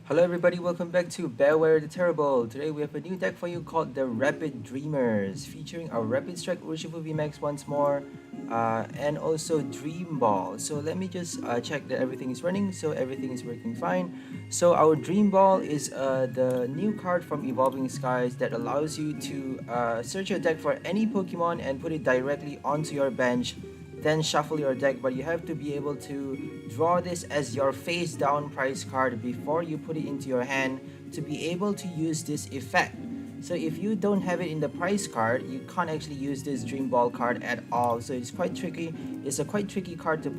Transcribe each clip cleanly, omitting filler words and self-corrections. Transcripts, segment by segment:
Hello everybody, welcome back to Bearware the Terrible. Today we have a new deck for you called the Rapid Dreamers, featuring our Rapid Strike Urshifu VMAX once more, and also Dream Ball. So let me just check that everything is running, so everything is working fine. So our Dream Ball is the new card from Evolving Skies that allows you to search your deck for any Pokemon and put it directly onto your bench, then shuffle your deck, but you have to be able to draw this as your face down prize card before you put it into your hand to be able to use this effect. So if you don't have it in the prize card, you can't actually use this Dream Ball card at all. So it's quite tricky. It's a quite tricky card to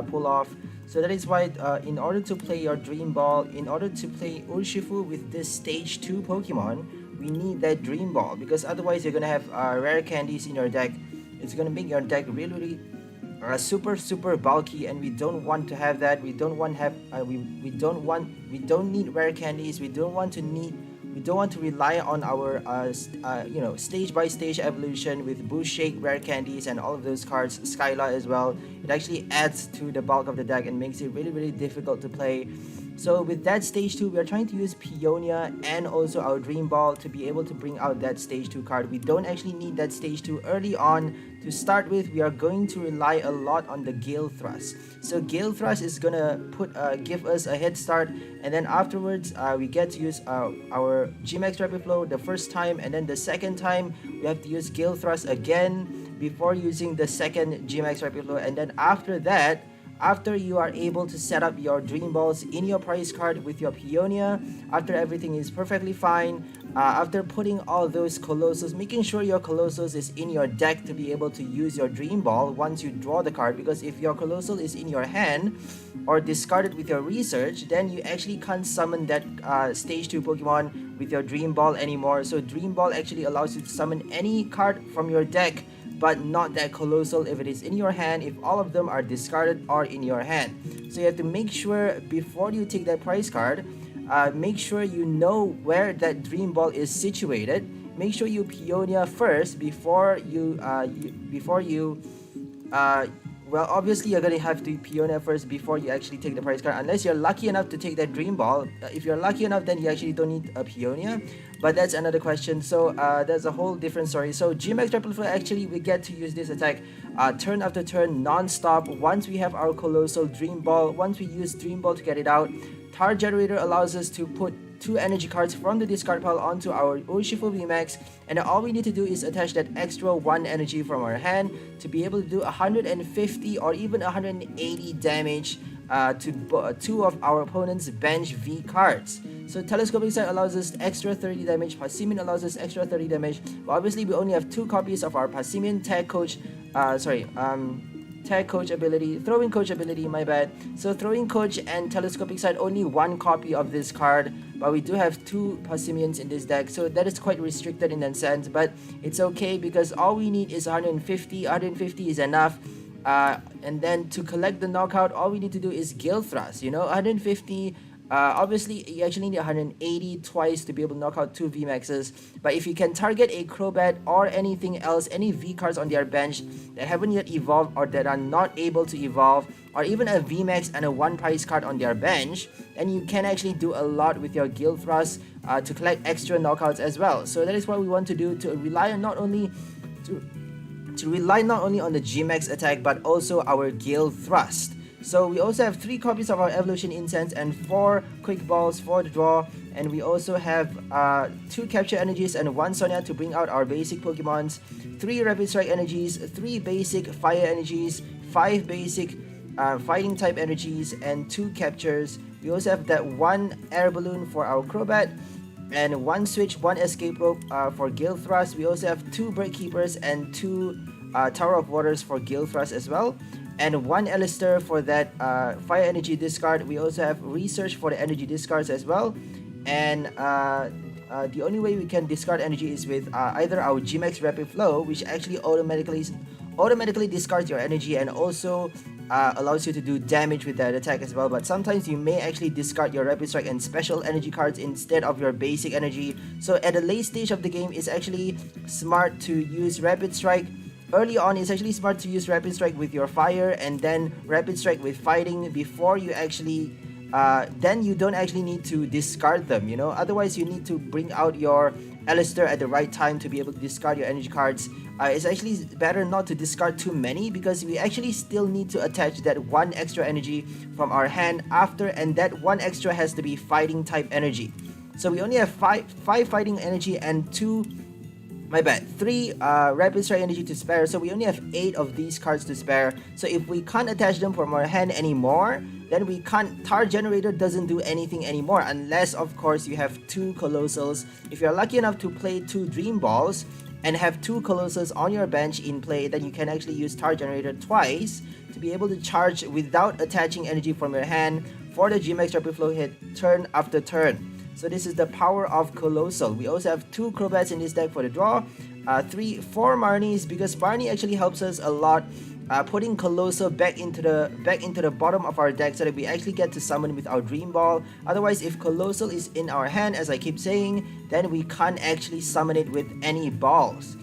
pull off. So that is why in order to play your Dream Ball, in order to play Urshifu with this stage 2 Pokemon, we need that Dream Ball, because otherwise you're gonna have rare candies in your deck. It's gonna make your deck really super bulky, and we don't want to have that. We don't want have we don't need rare candies. We don't want to rely on our stage by stage evolution with boost shake, rare candies, and all of those cards, Skyla as well. It actually adds to the bulk of the deck and makes it really difficult to play. So with that stage 2, we are trying to use Peonia and also our Dream Ball to be able to bring out that stage 2 card. We don't actually need that stage 2 early on. To start with, we are going to rely a lot on the Gale Thrust. So Gale Thrust is gonna give us a head start, and then afterwards we get to use our GMAX Rapid Flow the first time, and then the second time we have to use Gale Thrust again before using the second GMAX Rapid Flow, and then after that, after you are able to set up your Dream Balls in your prize card with your Peonia, after everything is perfectly fine, after putting all those Coalossals, making sure your Coalossals is in your deck to be able to use your Dream Ball once you draw the card, because if your Coalossal is in your hand or discarded with your research, then you actually can't summon that stage 2 Pokemon with your Dream Ball anymore. So Dream Ball actually allows you to summon any card from your deck, but not that Coalossal if it is in your hand, if all of them are discarded or in your hand. So you have to make sure before you take that prize card, make sure you know where that Dream Ball is situated. Make sure you Peonia first before you well, obviously you're gonna have to Peonia first before you actually take the prize card, unless you're lucky enough to take that Dream Ball. If you're lucky enough, then you actually don't need a Peonia, but that's another question. So that's a whole different story. So GMAX Triple Flow, actually we get to use this attack turn after turn non-stop once we have our Coalossal Dream Ball. Once we use Dream Ball to get it out, Tar Generator allows us to put 2 energy cards from the discard pile onto our Urshifu VMAX, and all we need to do is attach that extra 1 energy from our hand to be able to do 150 or even 180 damage to 2 of our opponent's bench V cards. So Telescoping Sight allows us extra 30 damage, Passimian allows us extra 30 damage, but obviously we only have 2 copies of our Passimian Tag Coach, Tag Coach ability, Throwing Coach ability, my bad. So Throwing Coach and Telescoping Sight, only 1 copy of this card, but we do have 2 Passimians in this deck, so that is quite restricted in that sense, but it's okay because all we need is 150. 150 is enough. And then to collect the knockout, all we need to do is Gale Thrust, 150. Obviously, you actually need 180 twice to be able to knock out 2 VMAXs. But if you can target a Crobat or anything else, any V cards on their bench that haven't yet evolved or that are not able to evolve, or even a VMAX and a 1 prize card on their bench, then you can actually do a lot with your Gale Thrust to collect extra knockouts as well. So that is what we want to do, to rely not only on the GMAX attack, but also our Gale Thrust. So we also have 3 copies of our Evolution Incense and 4 Quick Balls for the draw, and we also have 2 Capture Energies and 1 Sonia to bring out our basic Pokemons, 3 Rapid Strike Energies, 3 basic Fire Energies, 5 basic Fighting type Energies, and 2 Captures. We also have that 1 Air Balloon for our Crobat, and 1 Switch, 1 Escape Rope for Gale Thrust. We also have 2 Bird Keepers and 2 Tower of Waters for Gale Thrust as well, and 1 Alistair for that Fire Energy discard. We also have Research for the energy discards as well, and the only way we can discard energy is with either our GMAX Rapid Flow, which actually automatically discards your energy and also allows you to do damage with that attack as well. But sometimes you may actually discard your Rapid Strike and special energy cards instead of your basic energy. So at the late stage of the game, it's actually smart to use Rapid Strike. Early on, it's actually smart to use Rapid Strike with your Fire and then Rapid Strike with Fighting before you actually then you don't actually need to discard them, you know. Otherwise, you need to bring out your Alistair at the right time to be able to discard your energy cards. It's actually better not to discard too many because we actually still need to attach that one extra energy from our hand after, and that one extra has to be fighting type energy. So we only have five fighting energy and two, my bad, three rapid strike energy to spare. So we only have 8 of these cards to spare. So if we can't attach them from our hand anymore, then we can't. Tar Generator doesn't do anything anymore unless, of course, you have 2 Coalossals. If you're lucky enough to play 2 Dream Balls and have 2 Colossals on your bench in play, then you can actually use Tar Generator twice to be able to charge without attaching energy from your hand for the GMAX Rapid Flow hit turn after turn. So this is the power of Coalossal. We also have 2 Crobats in this deck for the draw, 4 Marnies, because Marnie actually helps us a lot, putting Coalossal back into the bottom of our deck so that we actually get to summon with our Dream Ball. Otherwise, if Coalossal is in our hand, as I keep saying, then we can't actually summon it with any balls,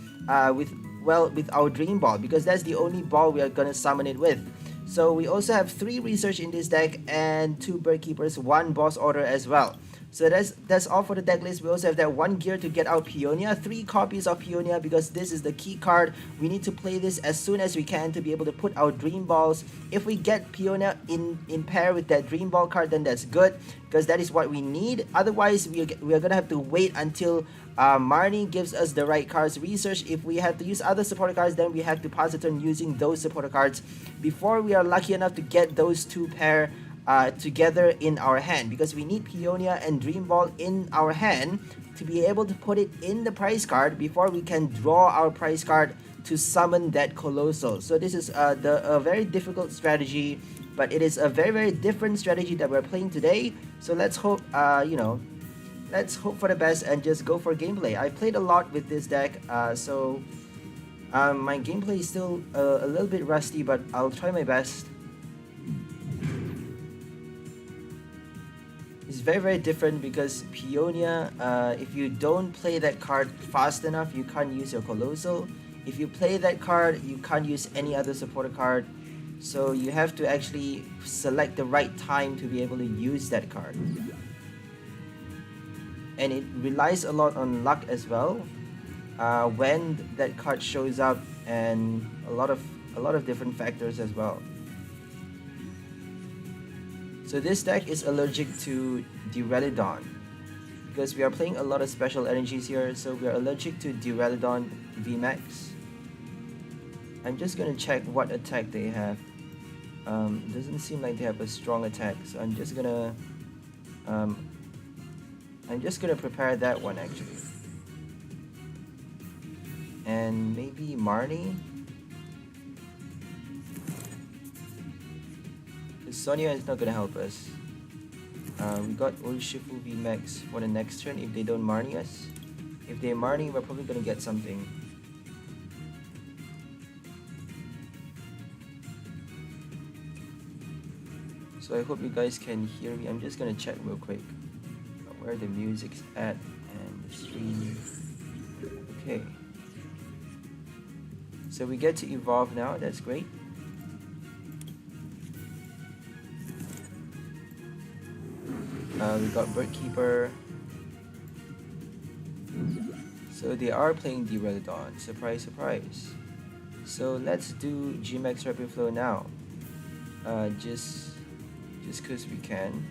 with our Dream Ball, because that's the only ball we are gonna summon it with. So we also have 3 Research in this deck and 2 Bird Keepers, 1 Boss Order as well. So that's all for the deck list. We also have that 1 gear to get out Peonia, 3 copies of Peonia because this is the key card. We need to play this as soon as we can to be able to put our Dream Balls. If we get Peonia in pair with that Dream Ball card, then that's good because that is what we need. Otherwise, we are gonna have to wait until Marnie gives us the right cards. Research, if we have to use other supporter cards, then we have to pass the turn using those supporter cards before we are lucky enough to get those 2 pair together in our hand, because we need Peonia and Dream Ball in our hand to be able to put it in the prize card before we can draw our prize card to summon that Coalossal. So this is a very difficult strategy, but it is a very, very different strategy that we're playing today. So let's hope, let's hope for the best and just go for gameplay. I played a lot with this deck, so my gameplay is still a little bit rusty, but I'll try my best. It's very, very different because Peonia, if you don't play that card fast enough, you can't use your Coalossal. If you play that card, you can't use any other supporter card. So you have to actually select the right time to be able to use that card. And it relies a lot on luck as well, when that card shows up, and a lot of different factors as well. So this deck is allergic to Duraludon because we are playing a lot of special energies here, so we are allergic to Duraludon VMAX. I'm just gonna check what attack they have. Doesn't seem like they have a strong attack, so I'm just gonna prepare that one actually. And maybe Marnie. Sonia is not gonna help us. We got Urshifu VMAX for the next turn if they don't Marnie us. If they Marnie, we're probably gonna get something. So I hope you guys can hear me. I'm just gonna check real quick where the music's at and the stream. Okay. So we get to evolve now, that's great. We got Bird Keeper. So they are playing Duraludon. Surprise, surprise. So let's do GMAX Rapid Flow now. Just cause we can.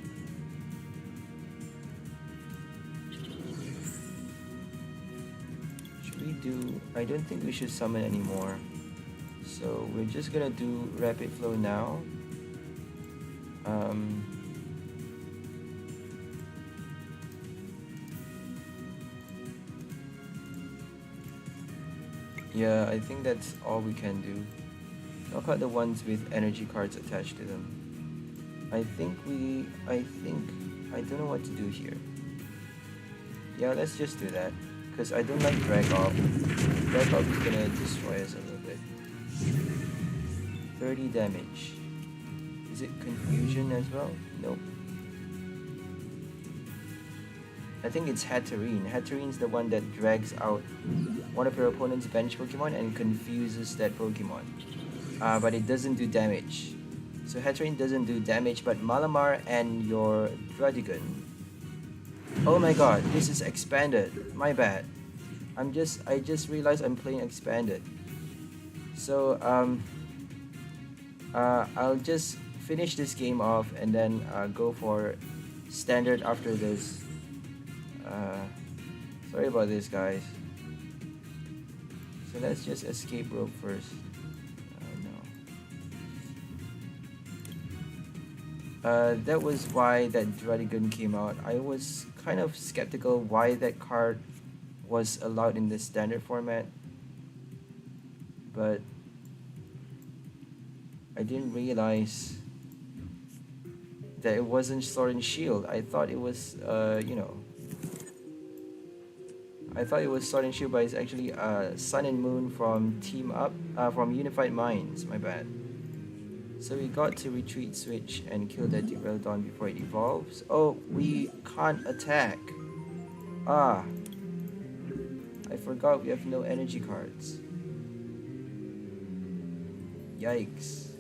Should we do? I don't think we should summon anymore. So we're just gonna do Rapid Flow now. Yeah, I think that's all we can do. Knock out the ones with energy cards attached to them. I don't know what to do here. Yeah, let's just do that. Because I don't like Drag Off. Drag Off is gonna destroy us a little bit. 30 damage. Is it Confusion as well? Nope. I think it's Hatterene. Hatterene's the one that drags out one of your opponent's bench Pokemon and confuses that Pokemon. But it doesn't do damage. So Heterin doesn't do damage, but Malamar and your Druddigon. Oh my god, this is expanded. My bad. I just realized I'm playing expanded. So I'll just finish this game off and then go for standard after this. Sorry about this, guys. So let's just escape rope first. No. That was why that Druddigon came out. I was kind of skeptical why that card was allowed in the standard format, but I didn't realize that it wasn't Sword and Shield. I thought it was, you know, I thought it was Sword and Shield, but it's actually Sun and Moon from Team Up, from Unified Minds. My bad. So we got to retreat switch and kill that Duraludon before it evolves. Oh, we can't attack. Ah, I forgot we have no energy cards. Yikes.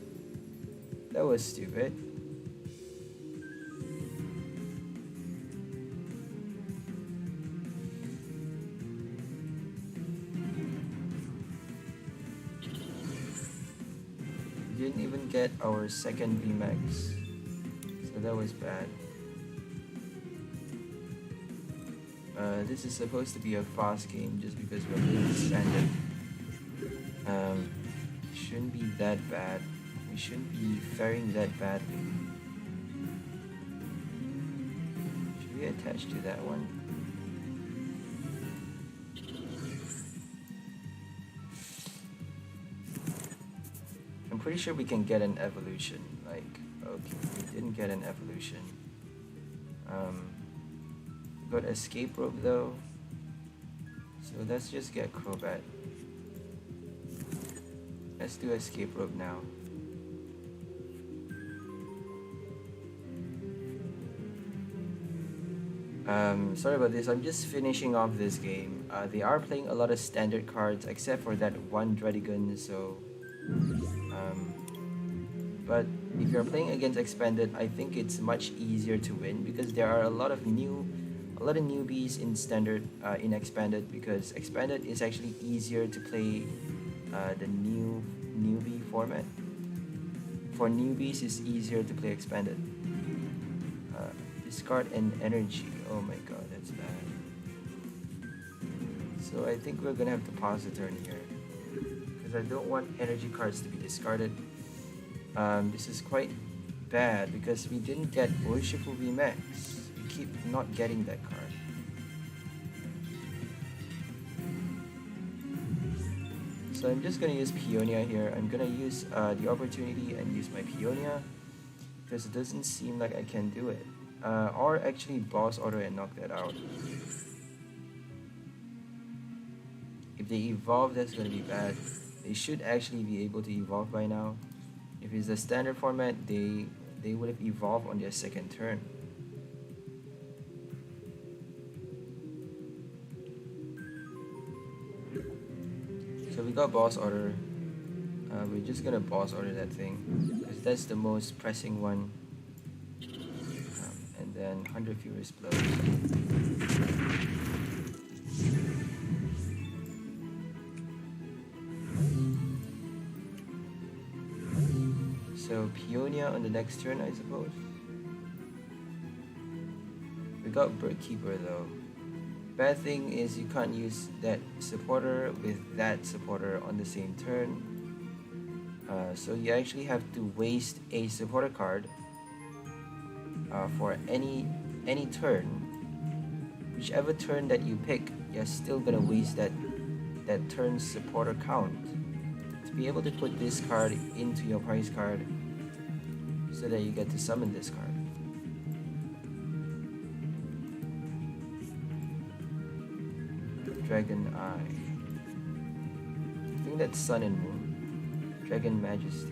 That was stupid. We didn't even get our second VMAX. So that was bad. This is supposed to be a fast game just because we're being stranded. Shouldn't be that bad. We shouldn't be faring that badly. Should we attach to that one? I'm pretty sure we can get an evolution. Like, okay, we didn't get an evolution. We got escape rope though. So let's just get Crobat. Let's do escape rope now. Sorry about this, I'm just finishing off this game. They are playing a lot of standard cards except for that one Druddigon, so... but if you're playing against expanded, I think it's much easier to win because there are a lot of newbies in standard, in expanded, because expanded is actually easier to play the newbie format. For newbies, it's easier to play expanded. Discard an energy. Oh my god, that's bad. So I think we're gonna have to pause the turn here because I don't want energy cards to be discarded. This is quite bad because we didn't get Urshifu VMAX. We keep not getting that card. So I'm just gonna use Peonia here. I'm gonna use the opportunity and use my Peonia because it doesn't seem like I can do it. Or actually boss order and knock that out. If they evolve, that's gonna be bad. They should actually be able to evolve by now. If it's the standard format, they would have evolved on their second turn. So we got boss order. We're just gonna boss order that thing because that's the most pressing one. And then 100 Furious Blows. So Peonia on the next turn, I suppose. We got Bird Keeper though. Bad thing is you can't use that supporter with that supporter on the same turn. So you actually have to waste a supporter card for any turn. Whichever turn that you pick, you're still gonna waste that turn's supporter count to be able to put this card into your prize card so that you get to summon this card. Dragon Eye. I think that's Sun and Moon. Dragon Majesty.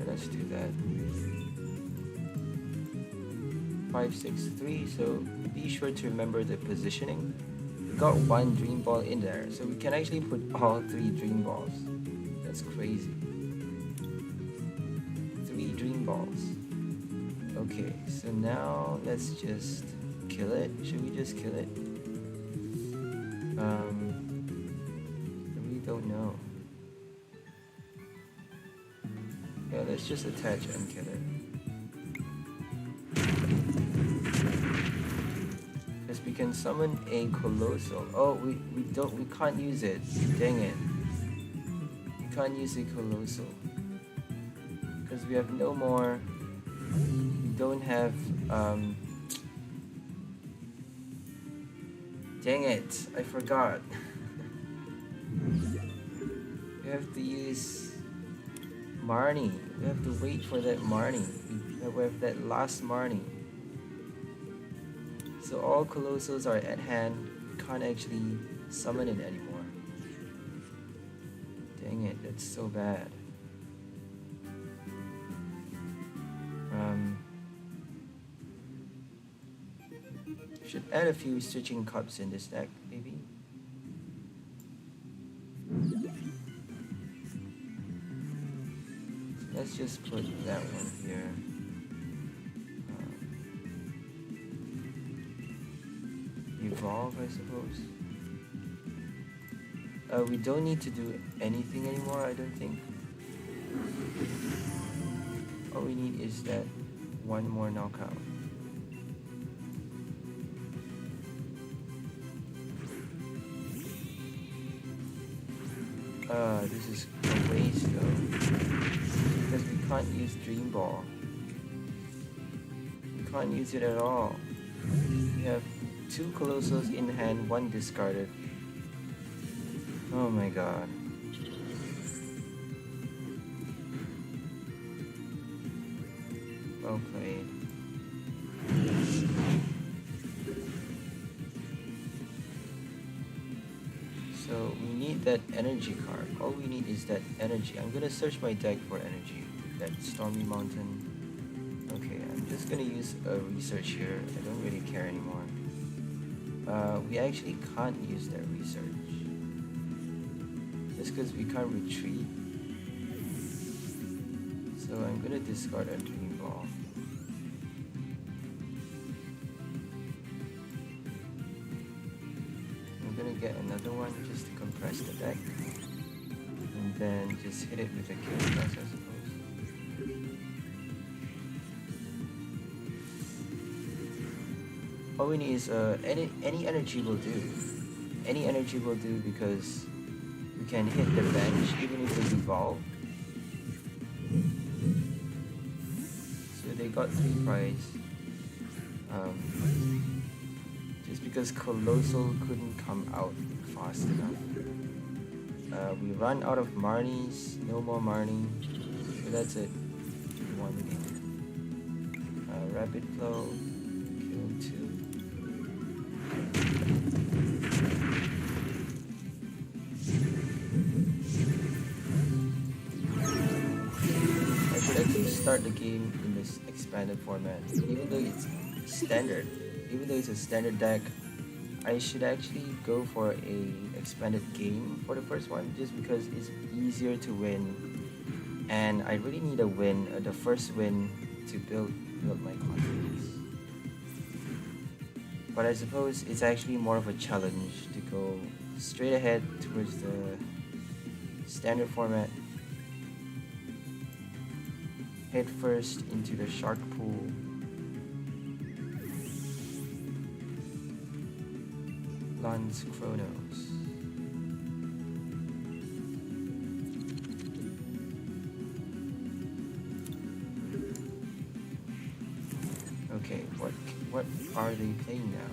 Let's do that. 5, 6, 3. So be sure to remember the positioning. got one dream ball in there, so we can actually put all 3 dream balls. That's crazy. 3 dream balls. Okay, so now let's just kill it. Should we just kill it? I really don't know. Yeah, let's just attach and kill it. Because we can summon a Coalossal. Oh, we can't use it. Dang it. We can't use a Coalossal. Because we have no more. We don't have dang it, I forgot. We have to use Marnie. We have to wait for that Marnie. We have that last Marnie. So all Coalossals are at hand. We can't actually summon it anymore. Dang it, that's so bad. Should add a few Stitching Cups in this deck, maybe. Let's just put that one here. Evolve, I suppose. We don't need to do anything anymore, I don't think. All we need is that one more knockout. This is a waste though, because we can't use Dream Ball. We can't use it at all. We have 2 Coalossals in hand, 1 discarded. Oh my god. Well played. So we need that energy card. All we need is that energy. I'm gonna search my deck for energy. That Stormy Mountain. Okay, I'm just gonna use a research here. I don't really care anymore. We actually can't use that research. Just because we can't retreat. So I'm gonna discard a Dream Ball. I'm gonna get another one just to compress the deck. And then just hit it with a kill press, I suppose. All we need is any energy will do. Any energy will do because we can hit the bench even if they evolve. So they got 3 prize. Just because Coalossal couldn't come out fast enough. We run out of Marnies, no more Marnie. So that's it. We won the game. Rapid flow, kill 2. I should actually start the game in this expanded format, even though it's standard. Even though it's a standard deck, I should actually go for a expanded game for the first one, just because it's easier to win, and I really need a win, the first win, to build my confidence. But I suppose it's actually more of a challenge to go straight ahead towards the standard format, head first into the shark pool. Lance Chronos. Okay, what are they playing now?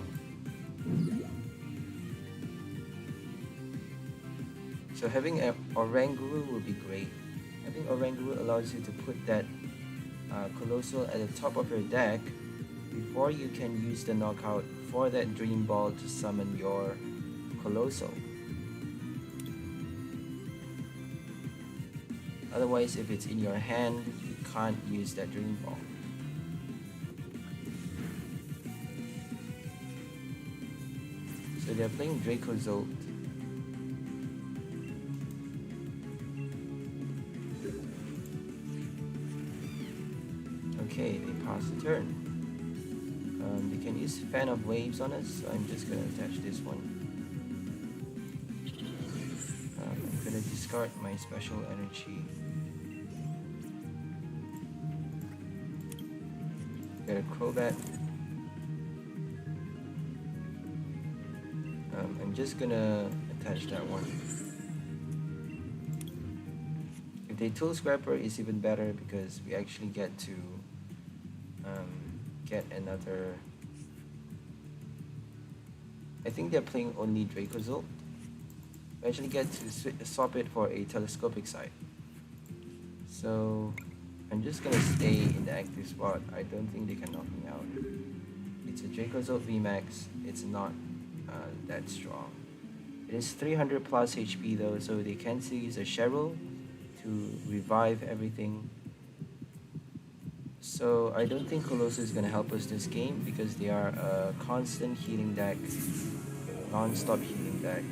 So having a Oranguru would be great. Having Oranguru allows you to put that Coalossal at the top of your deck before you can use the knockout for that Dream Ball to summon your Coalossal. Otherwise, if it's in your hand, you can't use that Dream Ball. So they're playing Dracozolt. Okay, they pass the turn. They can use Fan of Waves on us, so I'm just gonna attach this one. I'm gonna discard my special energy. Got a Crobat. I'm just gonna attach that one. If they Tool Scrapper, it's even better because we actually get to get another. I think they're playing only Dracozolt. We actually get to swap it for a Telescopic Sight. So I'm just gonna stay in the active spot. I don't think they can knock me out. It's a Dracozolt VMAX. It's not that strong. It is 300 plus HP though, so they can still use a Cheryl to revive everything. So I don't think Coalossal is gonna help us this game because they are a constant healing deck, non-stop healing deck.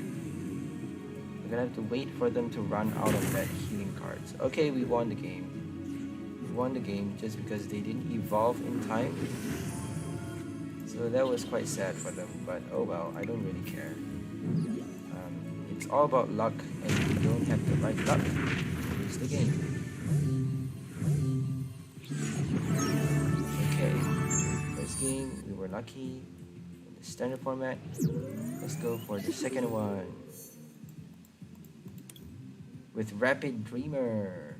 We're gonna have to wait for them to run out of that healing cards. Okay, we won the game. We won the game just because they didn't evolve in time. So that was quite sad for them, but oh well, I don't really care. It's all about luck, and if you don't have the right luck, you lose the game. Okay, first game, we were lucky in the standard format. Let's go for the second one. With Rapid Dreamer.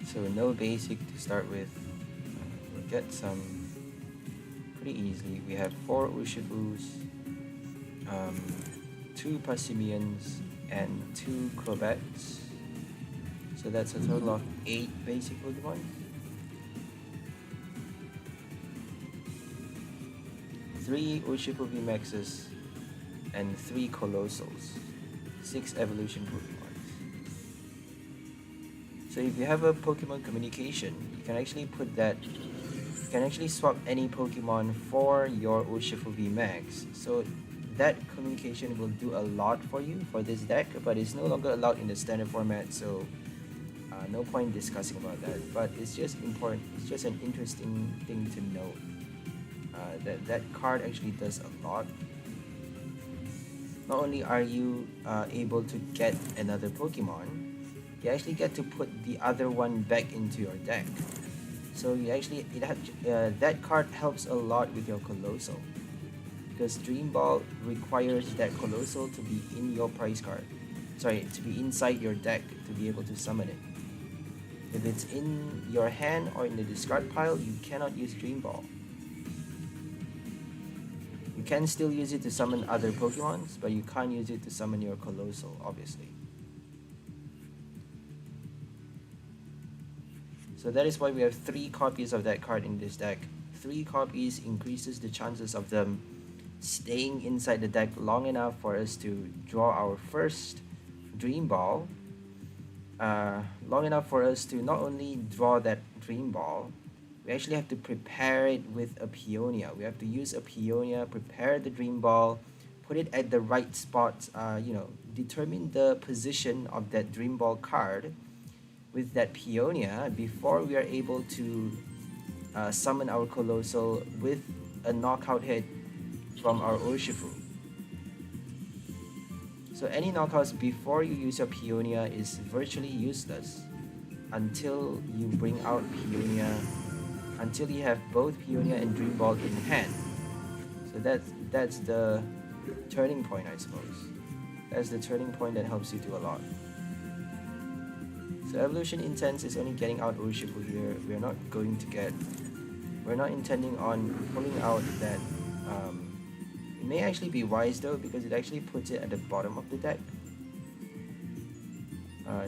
So no basic to start with. We'll get some pretty easily. We have 4 Urshifus, 2 Passimians, and 2 Crobats. So that's a total of 8 basic Pokemon. 3 Urshifu VMAXs and 3 Coalossals. 6 evolution Pokemon. So if you have a Pokemon communication, you can actually put that. You can actually swap any Pokemon for your Urshifu VMAX. So that communication will do a lot for you for this deck, but it's no longer allowed in the standard format. So no point discussing about that. But it's just important. It's just an interesting thing to note. That card actually does a lot. Not only are you able to get another Pokemon, you actually get to put the other one back into your deck. So you actually that card helps a lot with your Coalossal, because Dream Ball requires that Coalossal to be in your prize card. Sorry, to be inside your deck to be able to summon it. If it's in your hand or in the discard pile, you cannot use Dream Ball. You can still use it to summon other Pokemons, but you can't use it to summon your Coalossal, obviously. So that is why we have 3 copies of that card in this deck. 3 copies increases the chances of them staying inside the deck long enough for us to draw our first Dream Ball. Long enough for us to not only draw that Dream Ball, we actually have to prepare it with a Peonia. We have to use a Peonia, prepare the Dream Ball, put it at the right spot, determine the position of that Dream Ball card with that Peonia before we are able to summon our Coalossal with a knockout hit from our Urshifu. So any knockouts before you use your Peonia is virtually useless until you bring out Peonia, until you have both Peonia and Dream Ball in hand. So that's the turning point, I suppose. That's the turning point that helps you do a lot. So Evolution Intense is only getting out Urshifu here. We're not intending on pulling out that. It may actually be wise though, because it actually puts it at the bottom of the deck.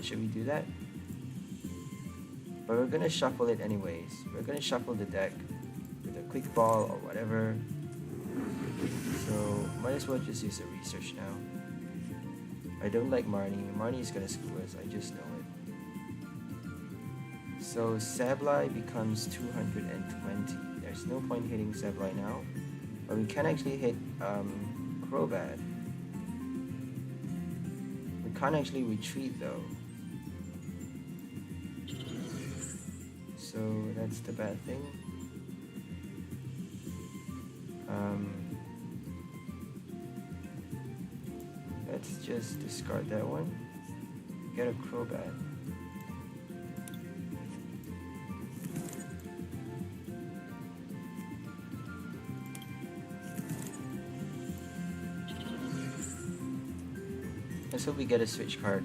Should we do that? But we're gonna shuffle it anyways. We're gonna shuffle the deck with a quick ball or whatever. So might as well just use a research now. I don't like Marnie. Marnie is gonna screw us, I just know it. So Sableye becomes 220. There's no point hitting Sableye now. But we can actually hit Crobat. We can't actually retreat though. So that's the bad thing. Let's just discard that one. Get a Crobat. Let's hope we get a switch card.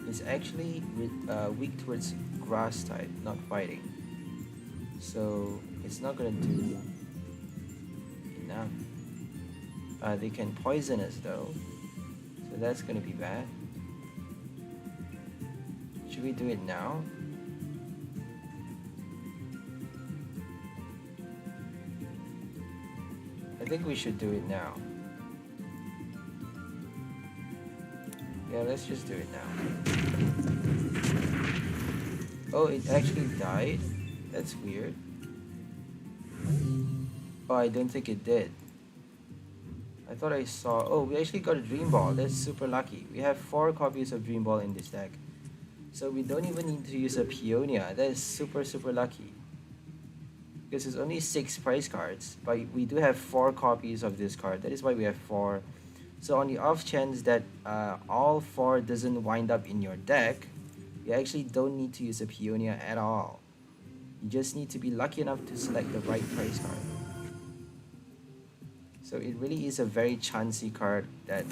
It's actually weak towards grass type, not fighting. So it's not gonna do enough. They can poison us though, so that's gonna be bad. Should we do it now? I think we should do it now. Yeah, let's just do it now. Oh, it actually died? That's weird. Oh, I don't think it did. I thought I saw... Oh, we actually got a Dream Ball. That's super lucky. We have 4 copies of Dream Ball in this deck. So we don't even need to use a Peonia. That is super, super lucky. Because it's only 6 prize cards. But we do have 4 copies of this card. That is why we have 4. So on the off chance that all 4 doesn't wind up in your deck, you actually don't need to use a Peonia at all. You just need to be lucky enough to select the right prize card. So it really is a very chancy card, that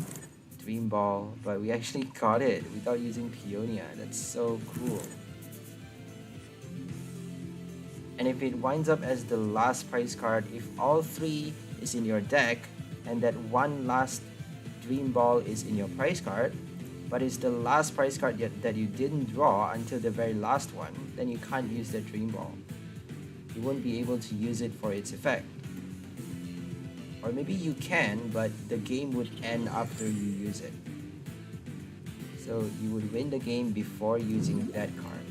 Dream Ball, but we actually got it without using Peonia. That's so cool. And if it winds up as the last prize card, if all 3 is in your deck, and that one last Dream Ball is in your prize card, but it's the last prize card that you didn't draw until the very last one, then you can't use that Dream Ball. You won't be able to use it for its effect. Or maybe you can, but the game would end after you use it. So you would win the game before using that card.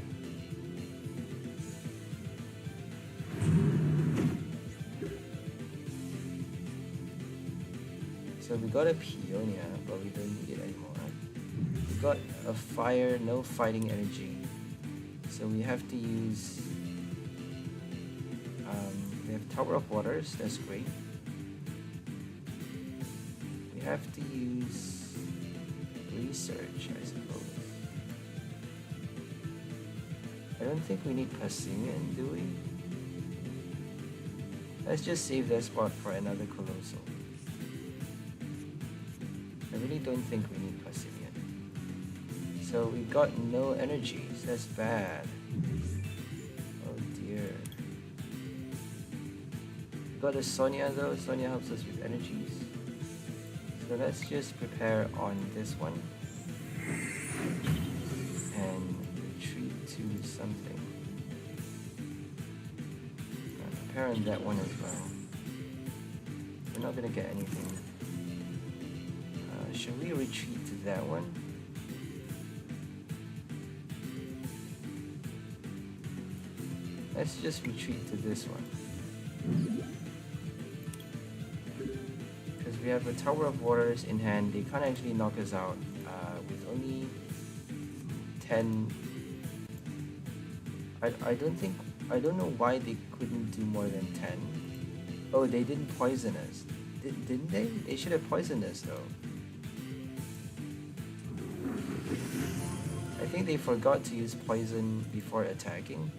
So we got a Peonia, but we don't need it anymore. We got a Fire, no fighting energy. So we have to use... we have Tower of Waters, that's great. We have to use Research, I suppose. I don't think we need Passimian, do we? Let's just save that spot for another Coalossal. I really don't think we need Passimian. So we got no energies, that's bad. Oh dear. We got a Sonia though, Sonia helps us with energies. So let's just prepare on this one and retreat to something. Prepare on that one as well. We're not gonna get anything. Should we retreat to that one? Let's just retreat to this one. We have a Tower of Waters in hand. They can't actually knock us out with only 10. I don't know why they couldn't do more than 10. Oh, they didn't poison us. Didn't they? They should have poisoned us though. I think they forgot to use poison before attacking.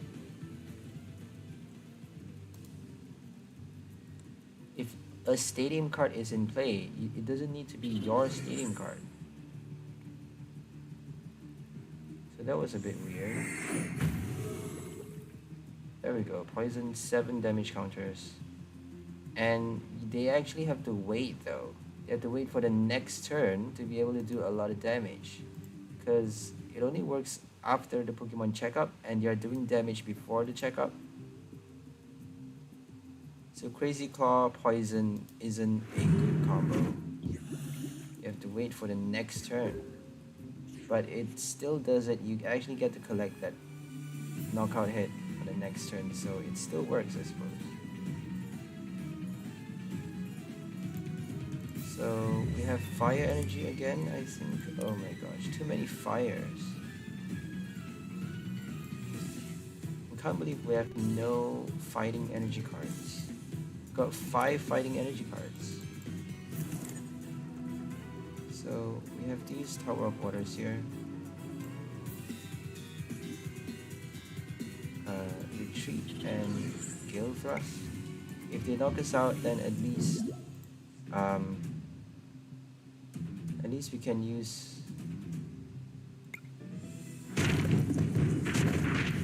If a stadium card is in play, it doesn't need to be your stadium card. So that was a bit weird. There we go, poison 7 damage counters. And they actually have to wait though. They have to wait for the next turn to be able to do a lot of damage. Because it only works after the Pokemon checkup and you're doing damage before the checkup. So Crazy Claw Poison isn't a good combo. You have to wait for the next turn. But it still does it. You actually get to collect that knockout hit for the next turn, so it still works, I suppose. So we have Fire Energy again, I think. Oh my gosh, too many fires. I can't believe we have no Fighting Energy cards. We've got 5 Fighting Energy cards. So we have these Tower of Waters here. Retreat and Gale Thrust. If they knock us out, then at least we can use.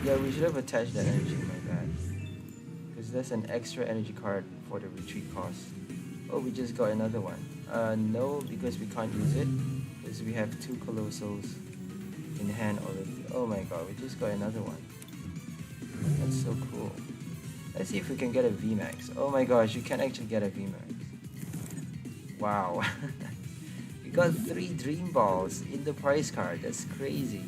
Yeah, we should have attached that energy, my bad. Because that's an extra energy card for the retreat cost. Oh, we just got another one. No, because we can't use it. Because we have 2 Coalossals in hand already. Oh my god, we just got another one. That's so cool. Let's see if we can get a VMAX. Oh my gosh, you can actually get a VMAX. Wow. We got 3 Dream Balls in the prize card. That's crazy.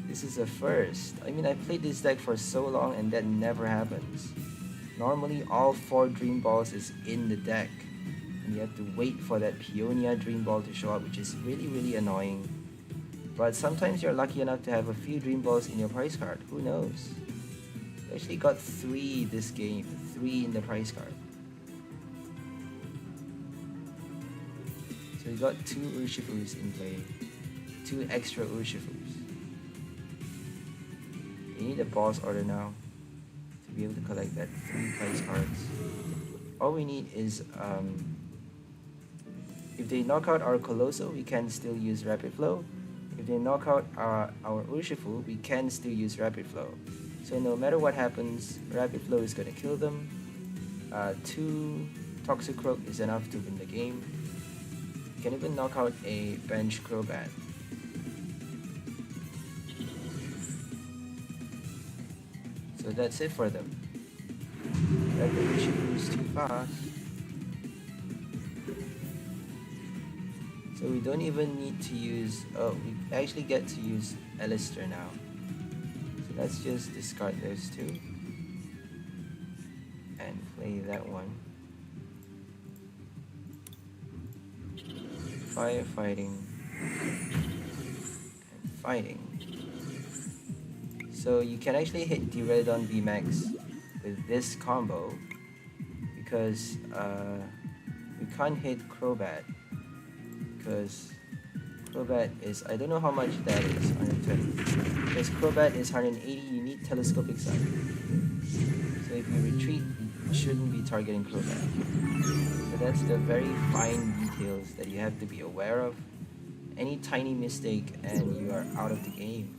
This is a first. I mean, I played this deck for so long and that never happens. Normally, all 4 Dream Balls is in the deck. And you have to wait for that Peonia Dream Ball to show up, which is really, really annoying. But sometimes you're lucky enough to have a few Dream Balls in your prize card. Who knows? We actually got 3 this game. 3 in the prize card. So we got 2 Urshifus in play. 2 extra Urshifus. You need a boss order now to be able to collect that 3 prize cards. All we need is if they knock out our Coalossal, we can still use Rapid Flow. If they knock out our Urshifu, we can still use Rapid Flow. So no matter what happens, Rapid Flow is going to kill them. 2 Toxicroak is enough to win the game. You can even knock out a bench Crobat. So that's it for them. Rapid Urshifu is too fast. So we don't even need to use, oh, we actually get to use Alistair now. So let's just discard those 2 and play that one. Firefighting and fighting. So you can actually hit Diraidon VMAX with this combo because we can't hit Crobat. Because Crobat is, I don't know how much that is, 120. Because Crobat is 180, you need Telescopic Sight. So if you retreat, you shouldn't be targeting Crobat. So that's the very fine details that you have to be aware of. Any tiny mistake and you are out of the game.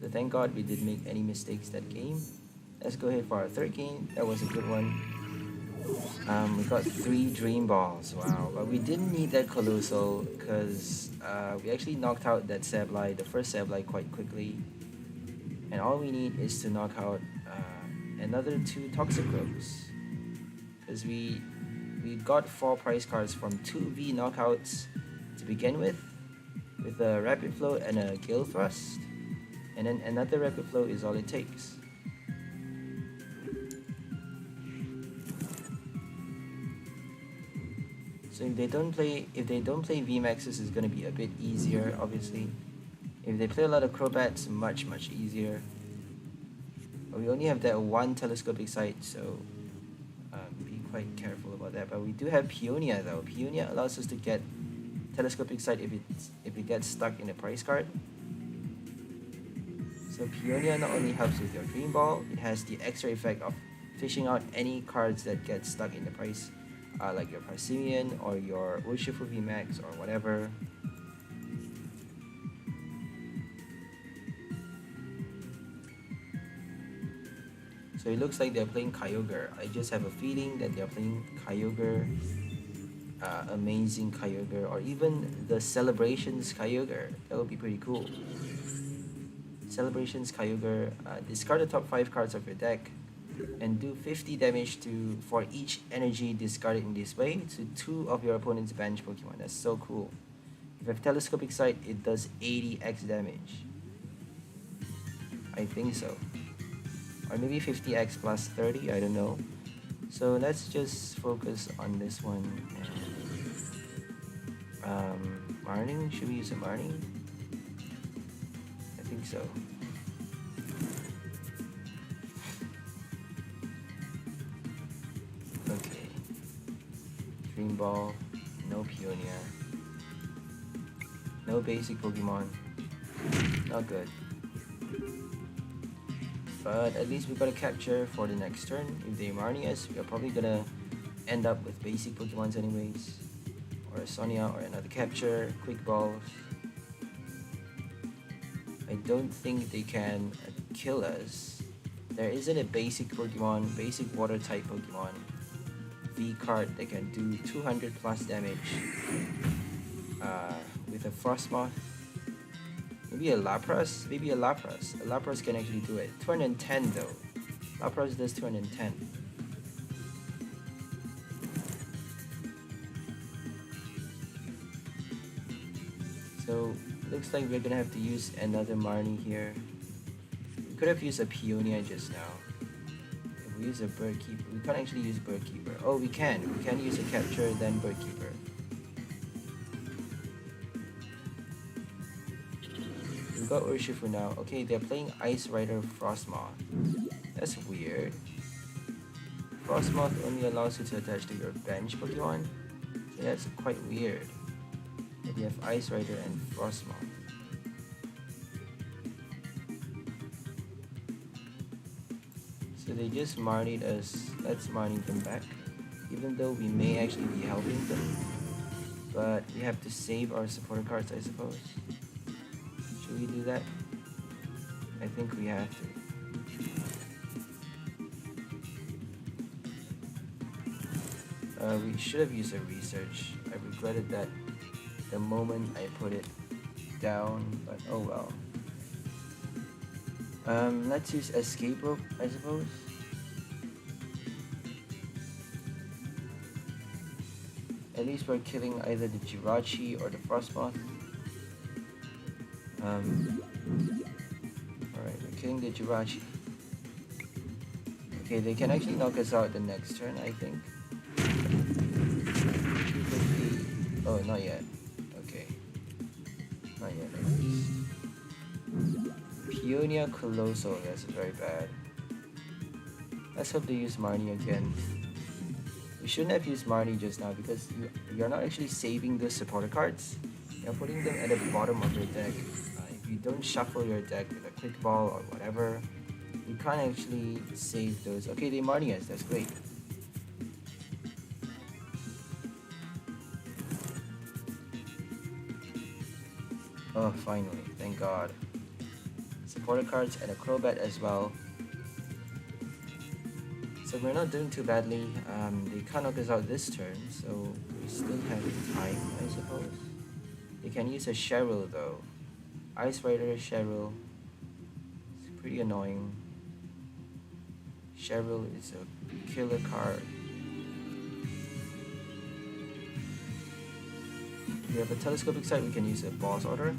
So thank God we didn't make any mistakes that game. Let's go ahead for our 3rd game. That was a good one. We got 3 Dream Balls, wow. But we didn't need that Coalossal because we actually knocked out that Sableye, the first Sableye, quite quickly. And all we need is to knock out another 2 Toxicroaks. Because we got 4 prize cards from 2 V knockouts to begin with a Rapid Flow and a Gale Thrust. And then another Rapid Flow is all it takes. So if they don't play VMAXs, it's gonna be a bit easier, obviously. If they play a lot of Crobats, much easier. But we only have that 1 Telescopic Sight, so be quite careful about that. But we do have Peonia though. Peonia allows us to get Telescopic Sight if it gets stuck in a prize card. So Peonia not only helps with your Dream Ball, it has the extra effect of fishing out any cards that get stuck in the prize, like your Parsimeon or your Urshifu VMAX or whatever. So it looks like they're playing Kyogre. I just have a feeling that they're playing Kyogre. Amazing Kyogre, or even the Celebrations Kyogre. That would be pretty cool. Celebrations Kyogre, discard the top 5 cards of your deck and do 50 damage to for each energy discarded in this way to 2 of your opponent's bench Pokemon. That's so cool. If you have Telescopic Sight, it does 80x damage. I think so. Or maybe 50x plus 30, I don't know. So let's just focus on this one. Marnie? Should we use a Marnie? I think so. Okay. Dream Ball, no Peonia. No basic Pokemon. Not good. But at least we got a capture for the next turn. If they Marnie us, we're probably gonna end up with basic Pokemons anyways. Or a Sonia or another capture, quick balls. I don't think they can kill us. There isn't a basic Pokemon, basic water type Pokemon V card that can do 200 plus damage with a Frostmoth. Maybe a Lapras? Maybe a Lapras. A Lapras can actually do it. 210 though. Lapras does 210. So, looks like we're gonna have to use another Marnie here. We could have used a Peonia just now. If we use a Bird Keeper, we can't actually use Bird Keeper. Oh, we can. We can use a Capture, then Bird Keeper. We got Urshifu now. Okay, they're playing Ice Rider Frostmoth. That's weird. Frostmoth only allows you to attach to your bench Pokemon. So that's quite weird. But you have Ice Rider and Frostmoth. So they just Marnied us. Let's Marnie them back. Even though we may actually be helping them. But we have to save our supporter cards, I suppose. Should we do that? I think we have to. We should have used a research. I regretted that the moment I put it down, but oh well. Let's use Escape Rope, I suppose. At least we're killing either the Jirachi or the Frostmoth. Alright, we're killing the Jirachi. Okay, they can actually knock us out the next turn, I think. 250. Oh, not yet. Okay. Not yet, at least. Peonia Coalossal, that's very bad. Let's hope they use Marnie again. We shouldn't have used Marnie just now because you're not actually saving the supporter cards. You're putting them at the bottom of your deck. If you don't shuffle your deck with a quick ball or whatever, you can't actually save those. Okay, they Marnie us, that's great. Oh, finally, thank God. Supporter cards and a Crobat as well. So we're not doing too badly. They can't knock us out this turn, so we still have time, I suppose. They can use a Cheryl though. Ice Rider Cheryl. It's pretty annoying. Cheryl is a killer card. If we have a Telescopic Sight, we can use a Boss Order.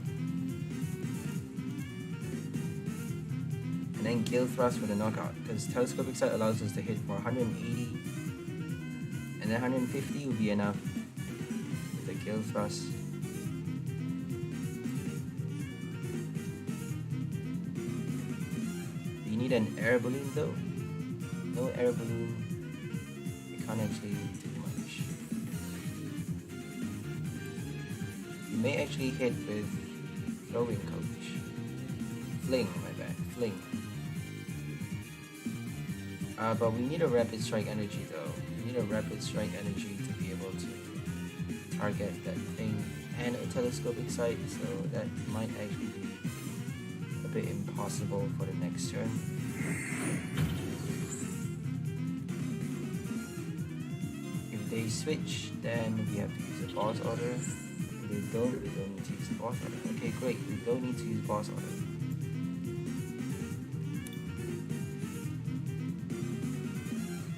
And then Gale Thrust for the knockout, because Telescopic Sight allows us to hit for 180. And then 150 will be enough with the Gale Thrust. We need an Air Balloon though. No Air Balloon. We can't actually do much. We may actually hit with Throwing Coach. Fling, my bad. Fling. But we need a Rapid Strike Energy though. We need a Rapid Strike Energy to be able to target that thing and a Telescopic Sight, so that might actually be a bit impossible for the next turn. If they switch, then we have to use a boss order. If they don't, we don't need to use the boss order. Okay, great, we don't need to use boss order.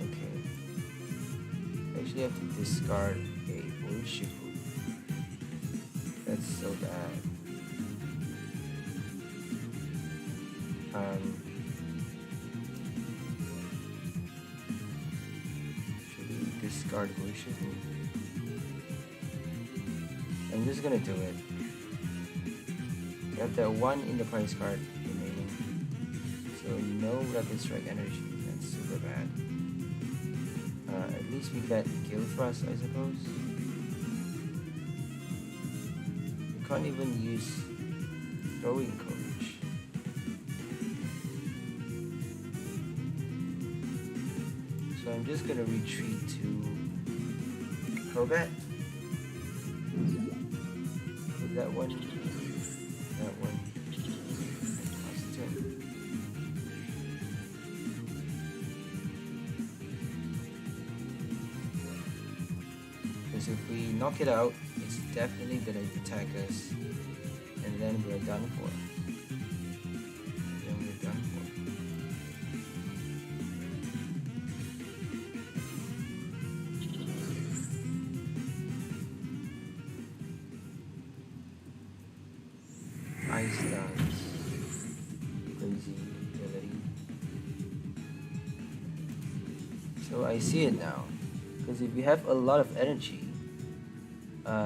Okay. Actually have to discard a Urshifu. That's so bad. Should we discard Urshifu? I'm just gonna do it. We have that one in the price card remaining. So no Rapid Strike energy. That's super bad. At least we get Gill Thrust, I suppose. We can't even use Throwing Coach. So I'm just gonna retreat to Crobat. That one. Because if we knock it out, it's definitely gonna attack us, and then we're done for. Ice Dance. Crazy ability. So I see it now. Because if you have a lot of energy,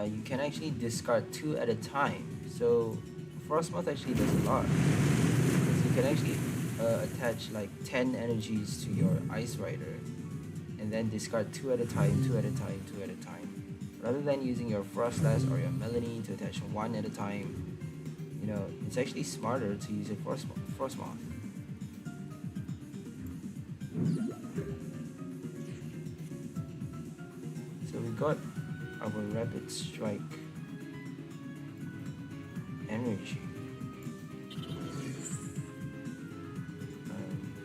you can actually discard 2 at a time. So Frostmoth actually does a lot. Because you can actually attach like 10 energies to your Ice Rider, and then discard 2 at a time, 2 at a time, 2 at a time. Rather than using your Frostlass or your Melanie to attach 1 at a time, you know, it's actually smarter to use a Frostmoth. So we got our Rapid Strike energy.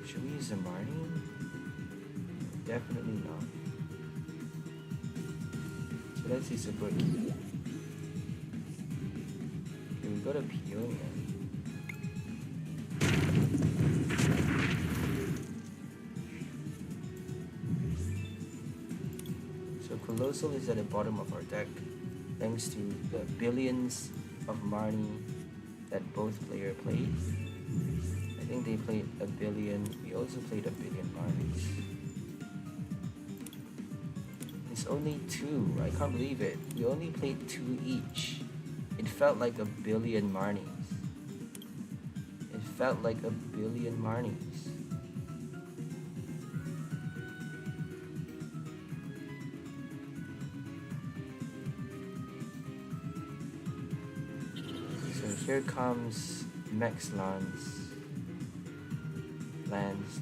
Should we use a Marnie? Definitely not. So let's use a Bricky. Okay, we got a Peonia. So Coalossal is at the bottom of our deck, thanks to the billions of Marnie that both players played. I think they played a billion. We also played a billion Marnies. It's only 2. I can't believe it. We only played 2 each. It felt like a billion Marnies. It felt like a billion Marnies. So here comes Max Lance. Lance.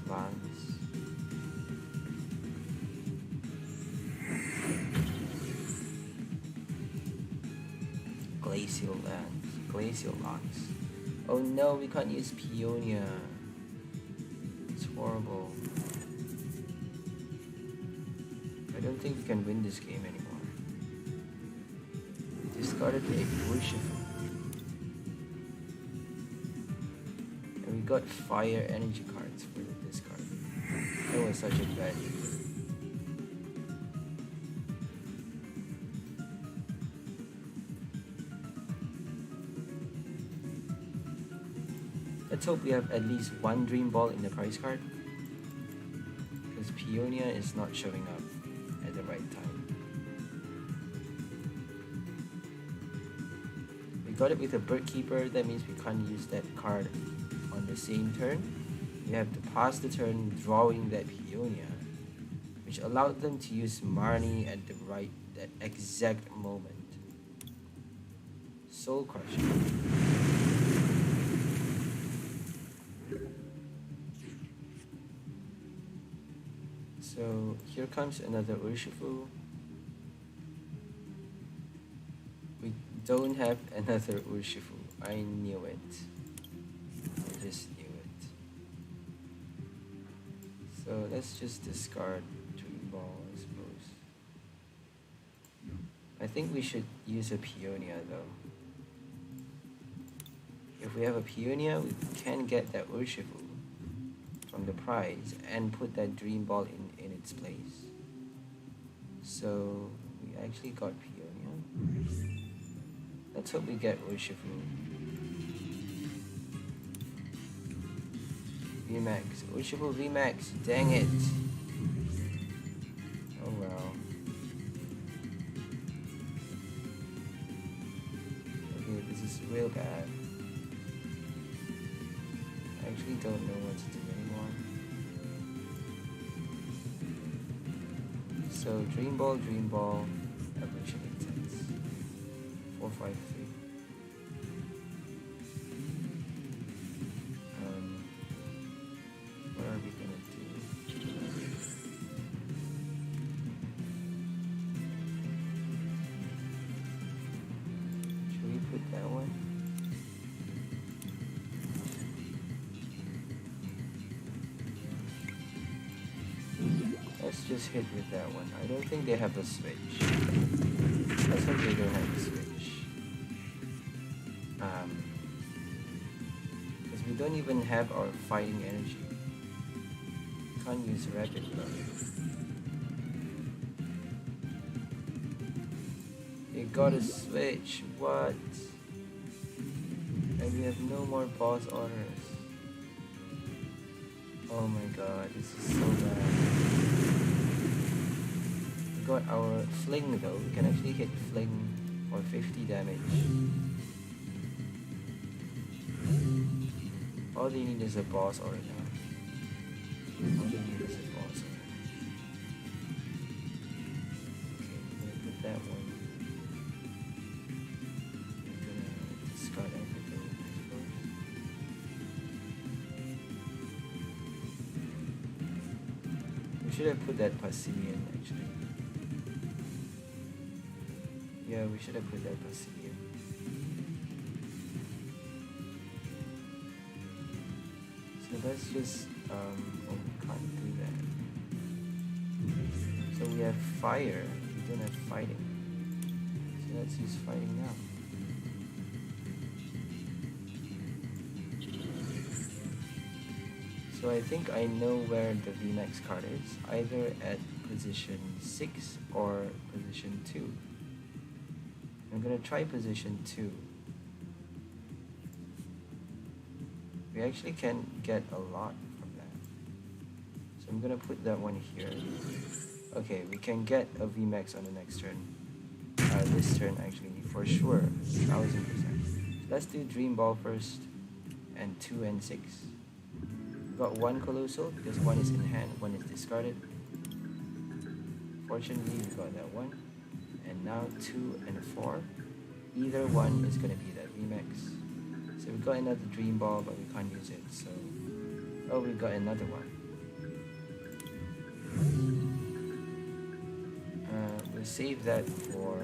Glacial Lance. Oh no, we can't use Peonia. It's horrible. I don't think we can win this game anymore. Discarded a Urshifu. And we got fire energy cards for the discard. That was such a bad idea. Let's hope we have at least 1 Dream Ball in the prize card, because Peonia is not showing up at the right time. We got it with a Bird Keeper. That means we can't use that card on the same turn. We have to pass the turn drawing that Peonia, which allowed them to use Marnie at that exact moment. Soul Crusher. So here comes another Urshifu. We don't have another Urshifu. I knew it. I just knew it. So let's just discard Dream Ball, I suppose. think we should use a Peonia though. If we have a Peonia, we can get that Urshifu from the prize and put that Dream Ball in its place. So we actually got Peonia. Let's hope we get Urshifu. VMAX. Urshifu VMAX. Dang it. Oh well. Okay, this is real bad. I actually don't know what to do anymore. So Dream Ball, evolution intense. 453. What are we gonna do? Should we put that one? Let's just hit with that one. I don't think they have a switch. Let's hope they don't have a switch. Because we don't even have our fighting energy. Can't use rapid though. They got a switch. What? And we have no more boss orders. Oh my god, this is so bad. We got our fling though. We can actually hit fling for 50 damage. All they need is a boss order now. All they need is a boss order. Okay, we're gonna put that one. We're gonna discard everything. We should have put that Passimian actually. Yeah, we should have put that Passimian. So let's just, oh, we can't do that. So we have fire, we don't have fighting. So let's use fighting now. So I think I know where the VMAX card is, either at position 6 or position 2. I'm gonna try position 2. We actually can get a lot from that. So I'm gonna put that one here. Okay, we can get a VMAX on the next turn. This turn actually, for sure, 1000%. Let's do Dream Ball first, and 2 and 6. We got one Coalossal because one is in hand, one is discarded. Fortunately, we got that one. And now 2 and 4. Either one is gonna be that VMAX. So we got another Dream Ball, but we can't use it. So, oh, we got another one. We'll save that for.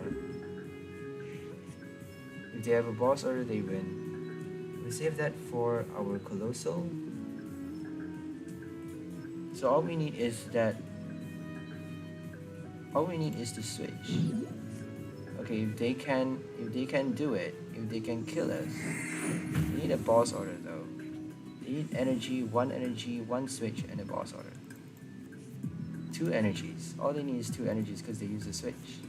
If they have a boss order, they win. We'll save that for our Coalossal. So all we need is that. All we need is to switch. Okay, if they can do it, if they can kill us, we need a boss order though. They need energy, one switch, and a boss order. 2 energies. All they need is 2 energies because they use a switch.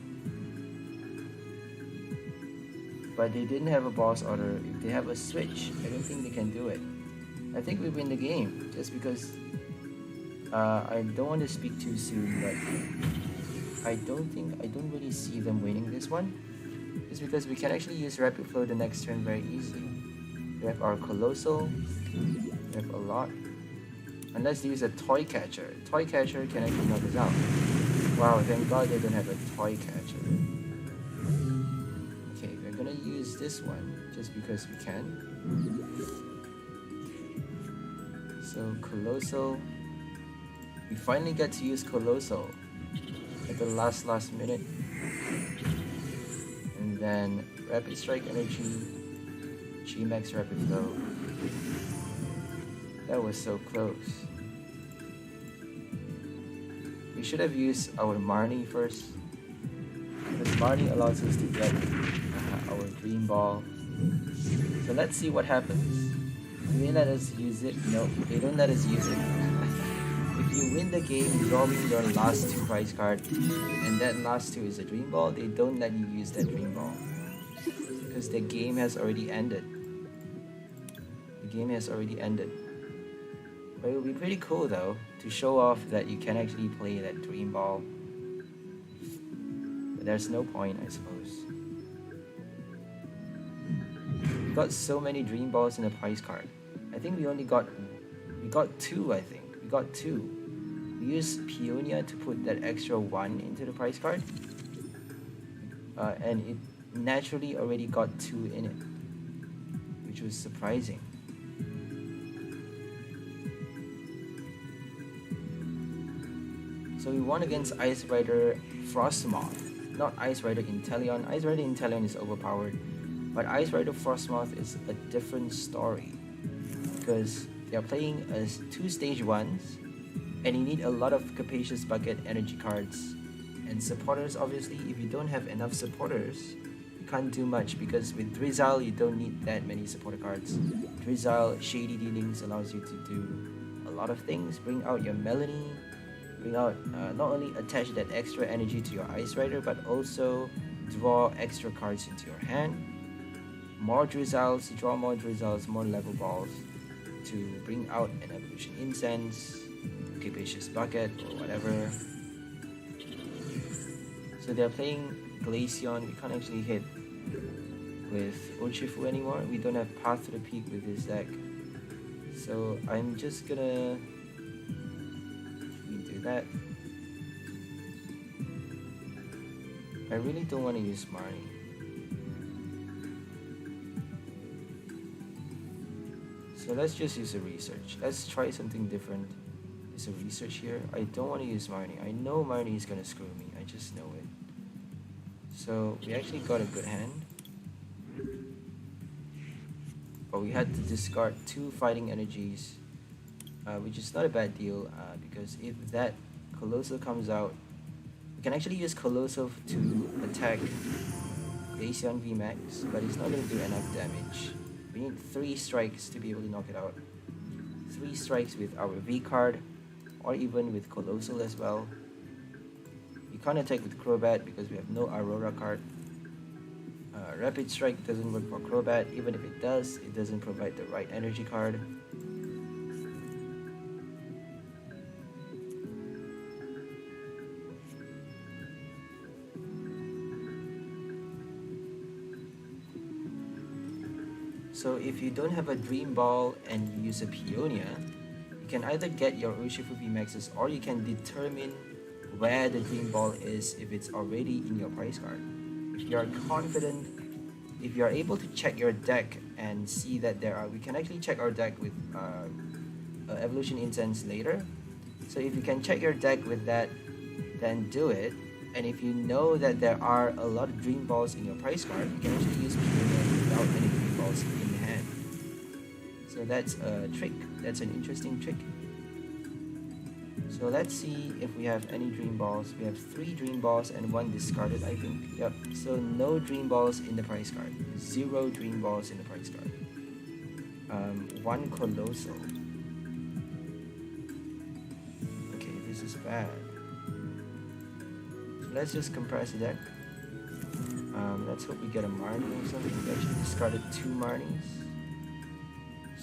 But they didn't have a boss order. If they have a switch, I don't think they can do it. I think we win the game just because I don't want to speak too soon, but I don't really see them winning this one. Just because we can actually use Rapid Flow the next turn very easily. We have our Coalossal, we have a lot. Unless they use a Toy Catcher. Toy Catcher can actually knock us out. Wow, thank god they don't have a Toy Catcher. Okay, we're gonna use this one just because we can. So Coalossal. We finally get to use Coalossal at the last minute. And then Rapid Strike Energy, VMAX Rapid Flow. That was so close. We should have used our Marnie first. Because Marnie allows us to get our Dream Ball. So let's see what happens. Do they let us use it? No, they don't let us use it. If you win the game drawing your last 2 prize card, and that last 2 is a Dream Ball, they don't let you use that Dream Ball. Because the game has already ended. The game has already ended. But it would be pretty cool though, to show off that you can actually play that Dream Ball. But there's no point, I suppose. We got so many Dream Balls in the prize card. I think we got 2, I think. We got 2. We used Peonia to put that extra 1 into the prize card. And it naturally already got 2 in it, which was surprising. So we won against Ice Rider Frostmoth, not Ice Rider Inteleon. Ice Rider Inteleon is overpowered, but Ice Rider Frostmoth is a different story because they are playing as 2 stage 1s, and you need a lot of Capacious Bucket energy cards and supporters. Obviously, if you don't have enough supporters, you can't do much, because with Drizzile you don't need that many supporter cards. Drizzile Shady Dealings allows you to do a lot of things. Bring out your Melanie, bring out, not only attach that extra energy to your Ice Rider, but also draw extra cards into your hand. More Drizziles, draw more Drizziles, more level balls to bring out an Evolution Incense, Capacious Bucket, or whatever. So they're playing Glaceon. We can't actually hit with Urshifu anymore. We don't have Path to the Peak with this deck. So I'm just gonna that. I really don't want to use Marnie. So let's just use a research. Let's try something different. There's a research here. I don't want to use Marnie. I know Marnie is gonna screw me. I just know it. So we actually got a good hand. But we had to discard 2 fighting energies. Which is not a bad deal, because if that Coalossal comes out, we can actually use Coalossal to attack Glaceon VMAX, but it's not going to do enough damage. We need 3 strikes to be able to knock it out. 3 strikes with our V card, or even with Coalossal as well. We can't attack with Crobat because we have no Aurora card. Rapid Strike doesn't work for Crobat. Even if it does, it doesn't provide the right energy card. So if you don't have a Dream Ball and you use a Peonia, you can either get your Urshifu VMAXs, or you can determine where the Dream Ball is if it's already in your prize card. If you are confident, if you are able to check your deck and see that we can actually check our deck with Evolution Incense later. So if you can check your deck with that, then do it. And if you know that there are a lot of Dream Balls in your prize card, you can actually use Peonia without any Dream Balls in hand. So that's a trick. That's an interesting trick. So let's see if we have any Dream Balls. We have 3 Dream Balls and 1 discarded, I think. Yep. So no Dream Balls in the prize card. 0 Dream Balls in the prize card. 1 Coalossal. Okay, this is bad. So let's just compress the deck. Let's hope we get a Marnie or something. We actually discarded 2 Marnies.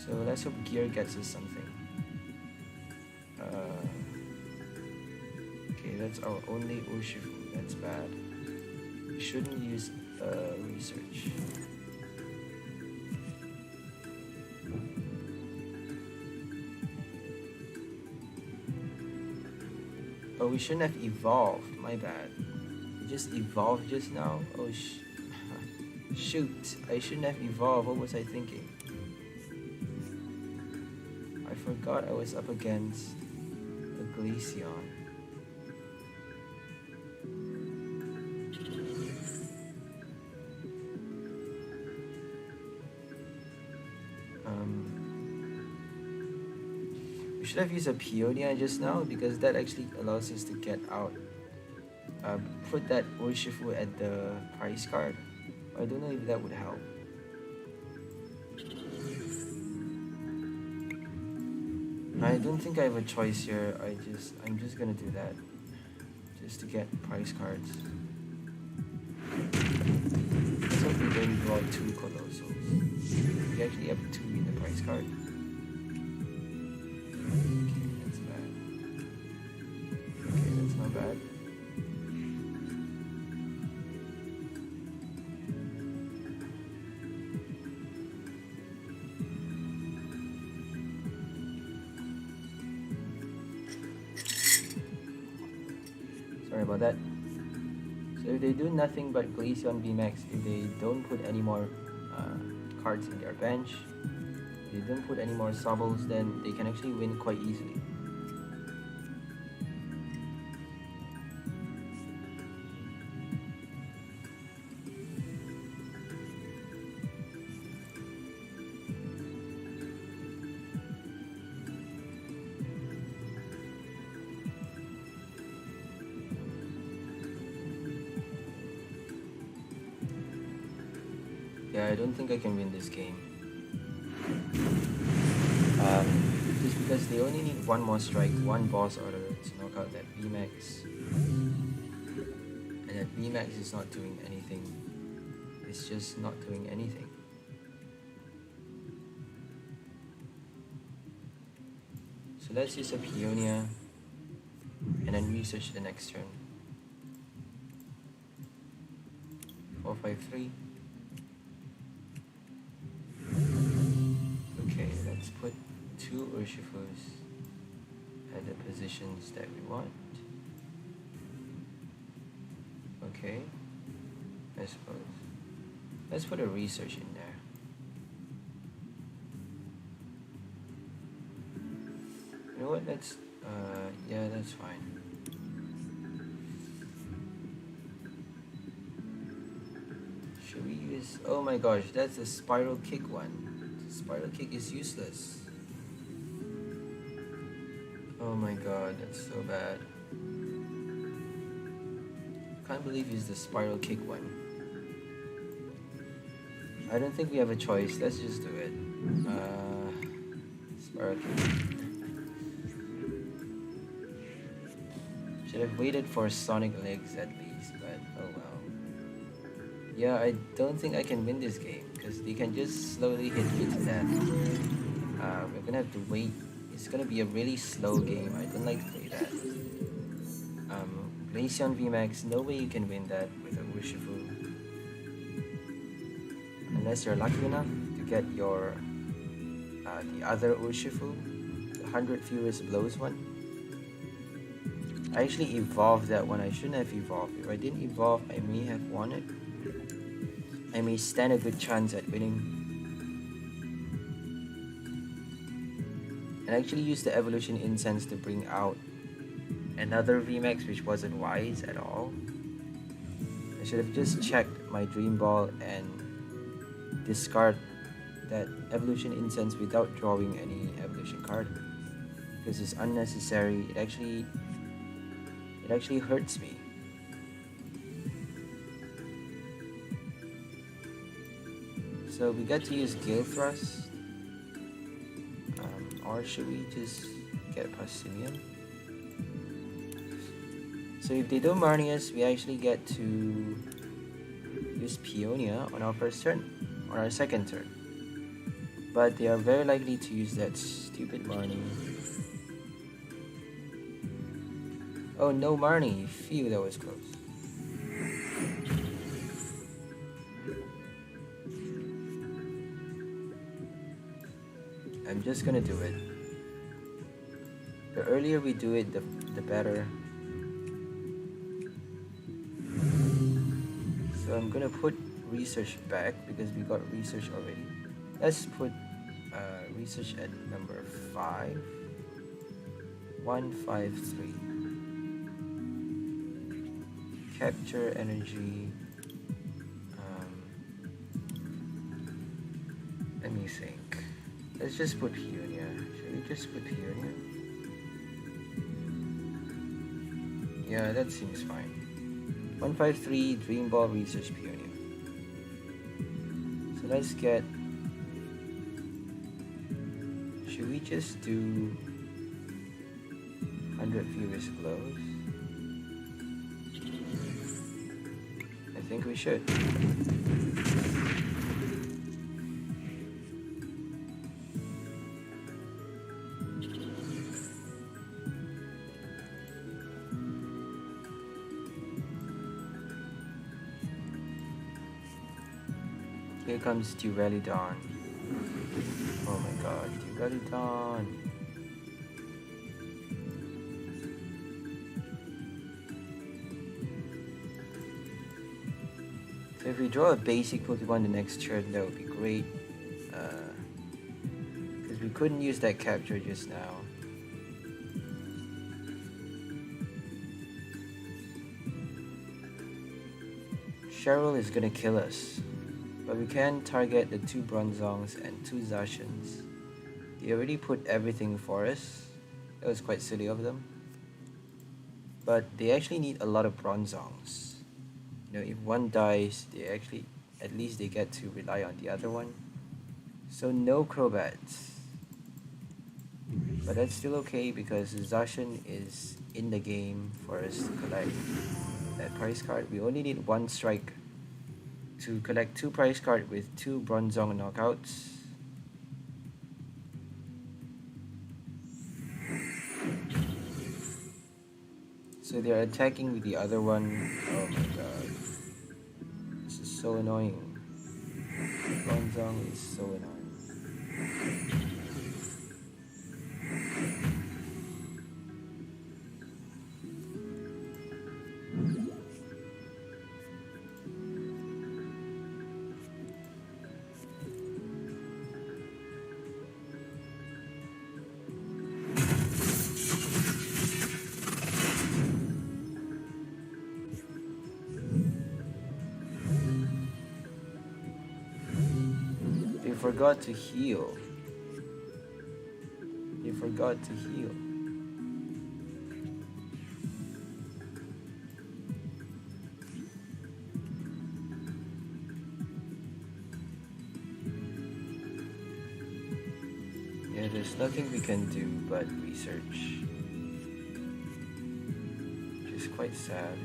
So let's hope Gear gets us something. Okay, that's our only Urshifu. That's bad. We shouldn't use research. Oh, we shouldn't have evolved. My bad. We just evolved just now. Oh shoot! I shouldn't have evolved. What was I thinking? I forgot I was up against a Glaceon. We should have used a Peonia just now, because that actually allows us to get out put that Urshifu at the price card. I don't know if that would help. I don't think I have a choice here. I'm just gonna do that. Just to get price cards. Let's hope we don't draw 2 Coalossals. We actually have 2 in the price card. Okay, that's bad. Okay, that's not bad. Sorry about that. So if they do nothing but Glaceon VMAX, if they don't put any more cards in their bench, if they don't put any more Sobbles, then they can actually win quite easily. Yeah, I don't think I can win this game. Just because they only need 1 more strike, 1 boss order to knock out that VMAX. And that VMAX is not doing anything. It's just not doing anything. So let's use a Peonia and then research the next turn. 4-5-3. Okay, let's put 2 Urshifus at the positions that we want. Okay, I suppose. Let's put a research in there. You know what, let's, yeah, that's fine. Should we use, oh my gosh, that's a Spiral Kick one. Spiral Kick is useless. Oh my god, that's so bad. Can't believe it's the Spiral Kick one. I don't think we have a choice, let's just do it. Spiral Kick. Should have waited for Sonic Legs at least, but oh well. Yeah, I don't think I can win this game because they can just slowly hit me to death. We're gonna have to wait. It's gonna be a really slow game. I don't like to play that. Glaceon VMAX, no way you can win that with a Urshifu. Unless you're lucky enough to get your the other Urshifu, the 100 Furious Blows one. I actually evolved that one. I shouldn't have evolved. If I didn't evolve, I may have won it. I may stand a good chance at winning. And I actually used the Evolution Incense to bring out another VMAX, which wasn't wise at all. I should have just checked my Dream Ball and discard that Evolution Incense without drawing any evolution card. Because it's unnecessary. It actually hurts me. So we got to use Gale Thrust. Or should we just get Passimium? So if they don't Marnie us, we actually get to use Peonia on our first turn, on our second turn. But they are very likely to use that stupid Marnie. Oh, no Marnie. Phew, that was close. I'm just gonna do it. The earlier we do it, the better. So I'm gonna put research back because we got research already. Let's put research at number 5. 153. Capture energy. Let me think. Let's just put Peonia. Should we just put Peonia? Yeah, that seems fine. 153 Dream Ball Research Pioneer. So let's get. Should we just do 100 furious blows? I think we should. Here comes Duraludon. Oh my god, Duraludon. So if we draw a basic Pokemon the next turn, that would be great. Because we couldn't use that capture just now. Cheryl is gonna kill us. But we can target the 2 Bronzongs and 2 Zacians. They already put everything for us. That was quite silly of them. But they actually need a lot of Bronzongs. You know, if one dies, at least they get to rely on the other one. So no Crobats. But that's still okay because Zacian is in the game for us to collect that prize card. We only need 1 strike to collect 2 prize cards with 2 Bronzong knockouts. So they're attacking with the other one. Oh my god. This is so annoying. Bronzong is so annoying. They forgot to heal. They forgot to heal. Yeah, there's nothing we can do but research. Which is quite sad.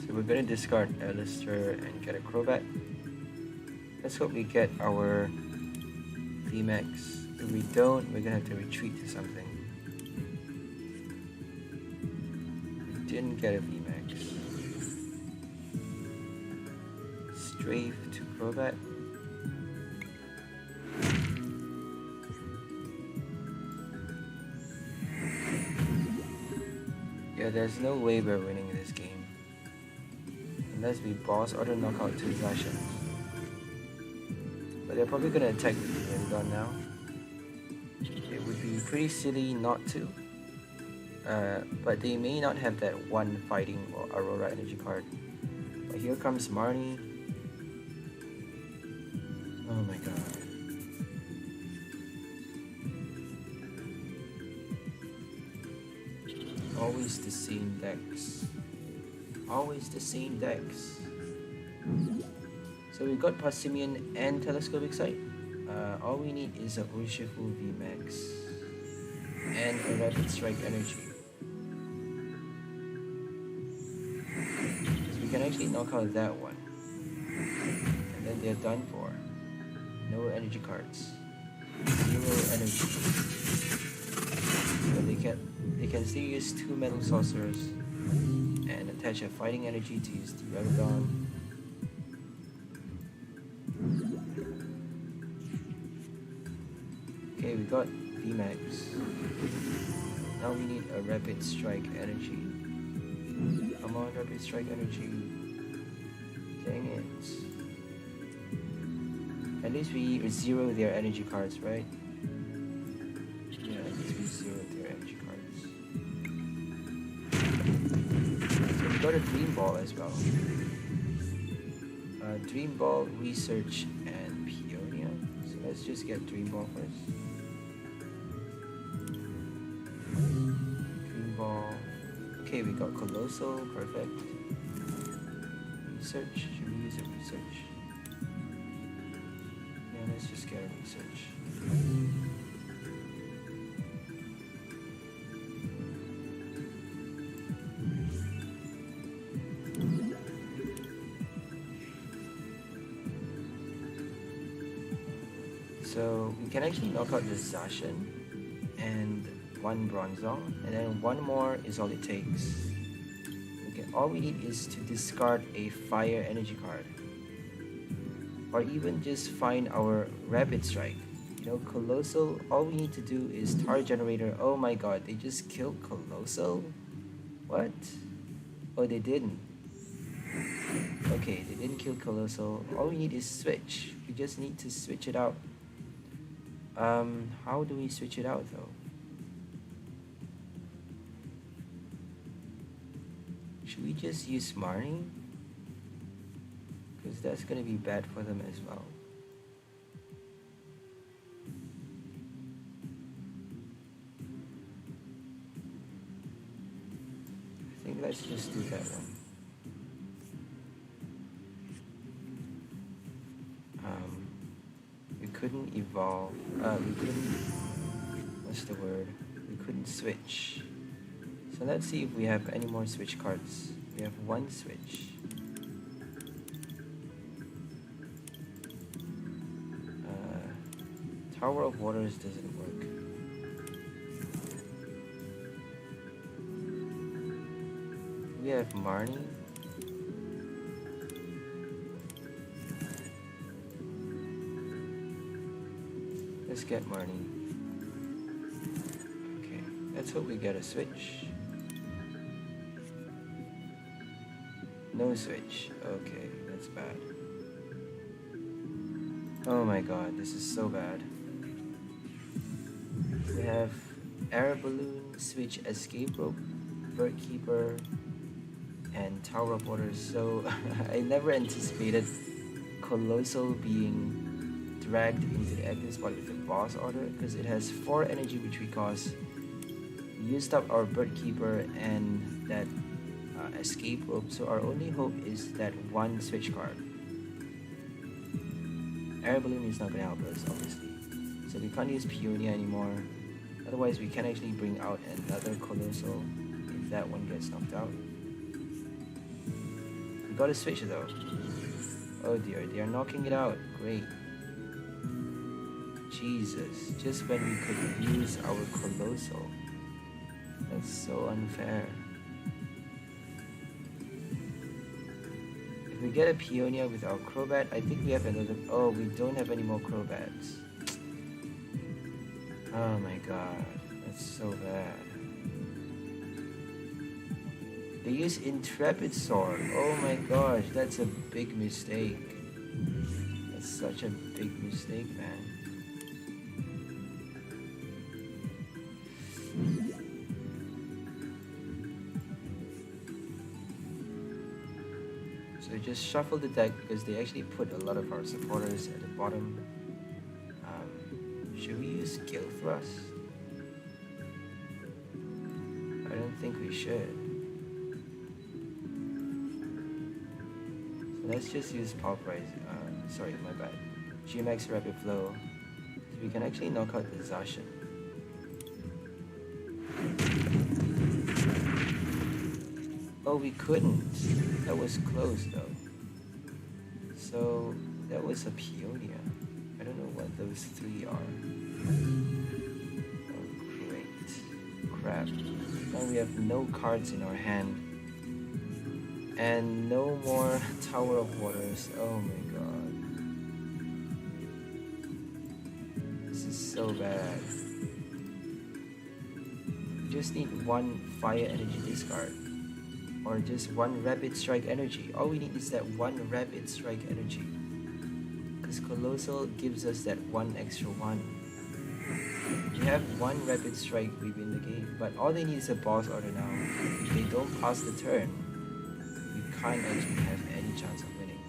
So we're gonna discard Alistair and get a Crobat. Let's hope we get our VMAX. If we don't, we're gonna have to retreat to something. We didn't get a VMAX. Strafe to Crobat. Yeah, there's no way we're winning this game. Unless we boss or knockout 2 Zacians. But they're probably gonna attack with Duraludon now. It would be pretty silly not to. But they may not have that 1 fighting or Aurora energy card. But here comes Marnie. Oh my god. Always the same decks. Always the same decks. So we got Passimian and Telescopic Sight. All we need is a Urshifu VMAX and a Rapid Strike Energy. So we can actually knock out that one. And then they're done for. No energy cards. 0 energy. So they can still use 2 Metal Saucers and attach a Fighting Energy to use the Duraludon. Okay, we got VMAX. Now we need a Rapid Strike Energy. Come on, Rapid Strike Energy. Dang it. At least we 0 their energy cards, right? Yeah, at least we 0 their energy cards. So we got a Dream Ball as well. Dream Ball, Research, and Peonia. So let's just get Dream Ball first. Dream Okay, we got Coalossal, perfect. Research, should we use a research? Yeah, let's just get a research. So we can actually knock out this Zacian and one Bronzong, and then one more is all it takes. Okay, all we need is to discard a fire energy card. Or even just find our Rapid Strike. You know, Coalossal, all we need to do is Tar Generator. Oh my god, they just killed Coalossal? What? Oh, they didn't. Okay, they didn't kill Coalossal. All we need is switch. We just need to switch it out. How do we switch it out though? Should we just use Marnie? Because that's gonna be bad for them as well. I think let's just do that one. We couldn't evolve. We couldn't. What's the word? We couldn't switch. So let's see if we have any more switch cards. We have one switch. Tower of Waters doesn't work. We have Marnie. Let's get Marnie. Okay, let's hope we get a switch. No switch. Okay, that's bad. Oh my god, this is so bad. We have Air Balloon, Switch, Escape Rope, Bird Keeper, and Tower of Waters. So I never anticipated Coalossal being dragged into the active spot with the boss order, because it has 4 energy which we cost. We used up our Bird Keeper and that Escape Rope, so our only hope is that one switch card. Air Balloon is not going to help us, obviously. So we can't use Peonia anymore. Otherwise, we can actually bring out another Coalossal if that one gets knocked out. We got a switch though. Oh dear, they are knocking it out. Great. Jesus, just when we could use our Coalossal. That's so unfair. If we get a Peonia with our Crobat, I think we have another... Oh, we don't have any more Crobats. Oh my god, that's so bad. They use Intrepid Sword. Oh my gosh, that's a big mistake. That's such a big mistake, man. So just shuffle the deck because they actually put a lot of our supporters at the bottom. Should we use Gill Thrust? I don't think we should. So let's just use Pulverize. Sorry, my bad. VMAX Rapid Flow. So we can actually knock out the Zacian. Oh, we couldn't. That was close though. So that was a Peonia. I don't know what those 3 are. Oh, great. Crap. Now we have no cards in our hand. And no more Tower of Waters. Oh my god. This is so bad. We just need one Fire Energy discard. Or just one Rapid Strike energy. All we need is that one Rapid Strike energy. Because Coalossal gives us that one extra one. We have one Rapid Strike, we win the game. But all they need is a boss order now. If they don't pass the turn, we can't actually have any chance of winning.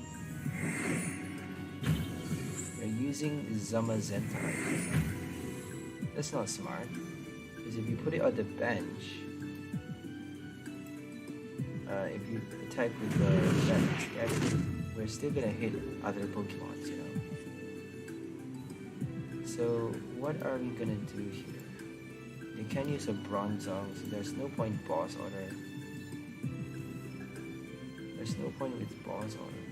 We're using Zamazenta. That's not smart. Because if you put it on the bench, if you attack with the that reactive, we're still gonna hit other Pokemons, you know. So what are we gonna do here? They can use a Bronzong, so there's no point boss order. There's no point with boss order.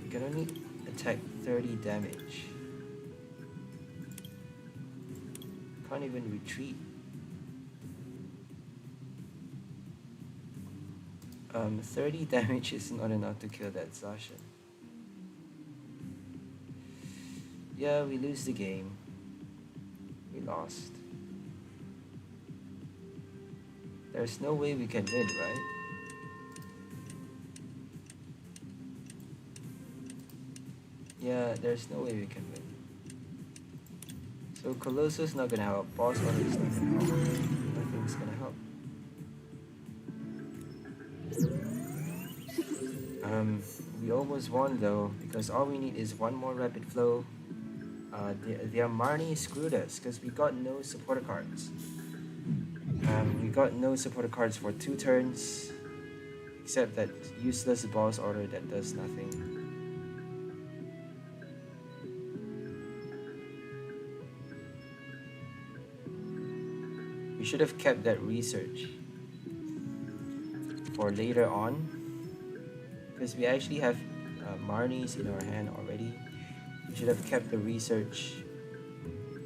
You can only attack 30 damage. Can't even retreat. 30 damage is not enough to kill that Zacian. Yeah, we lose the game. We lost. There's no way we can win, right? Yeah, there's no way we can win. So Coalossal not gonna help. Boss order is not gonna help. Nothing's gonna help. We almost won though, because all we need is one more rapid flow. The Marnie screwed us because we got no supporter cards. We got no supporter cards for 2 turns, except that useless boss order that does nothing. We should have kept that research for later on, because we actually have Marnies in our hand already. We should have kept the research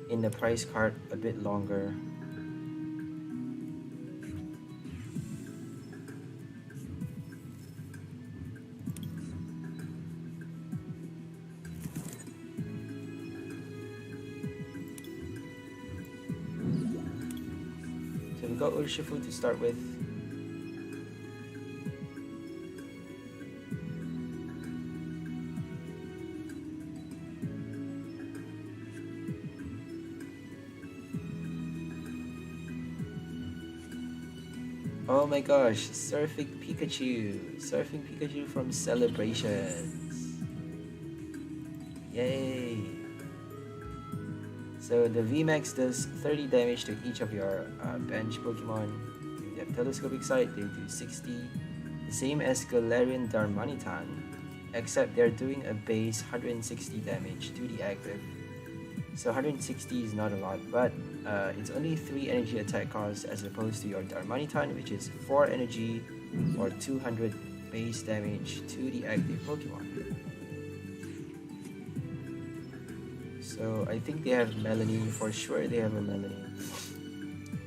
in the price card a bit longer. So we got Urshifu to start with. Oh my gosh, Surfing Pikachu! Surfing Pikachu from Celebrations! Yay! So the VMAX does 30 damage to each of your bench Pokemon. If you have Telescopic Sight, they do 60. The same as Galarian Darmanitan, except they're doing a base 160 damage to the active. So 160 is not a lot, but it's only 3 energy attack cost as opposed to your Darmanitan, which is 4 energy or 200 base damage to the active Pokemon. So I think they have Melanie, for sure they have a Melanie.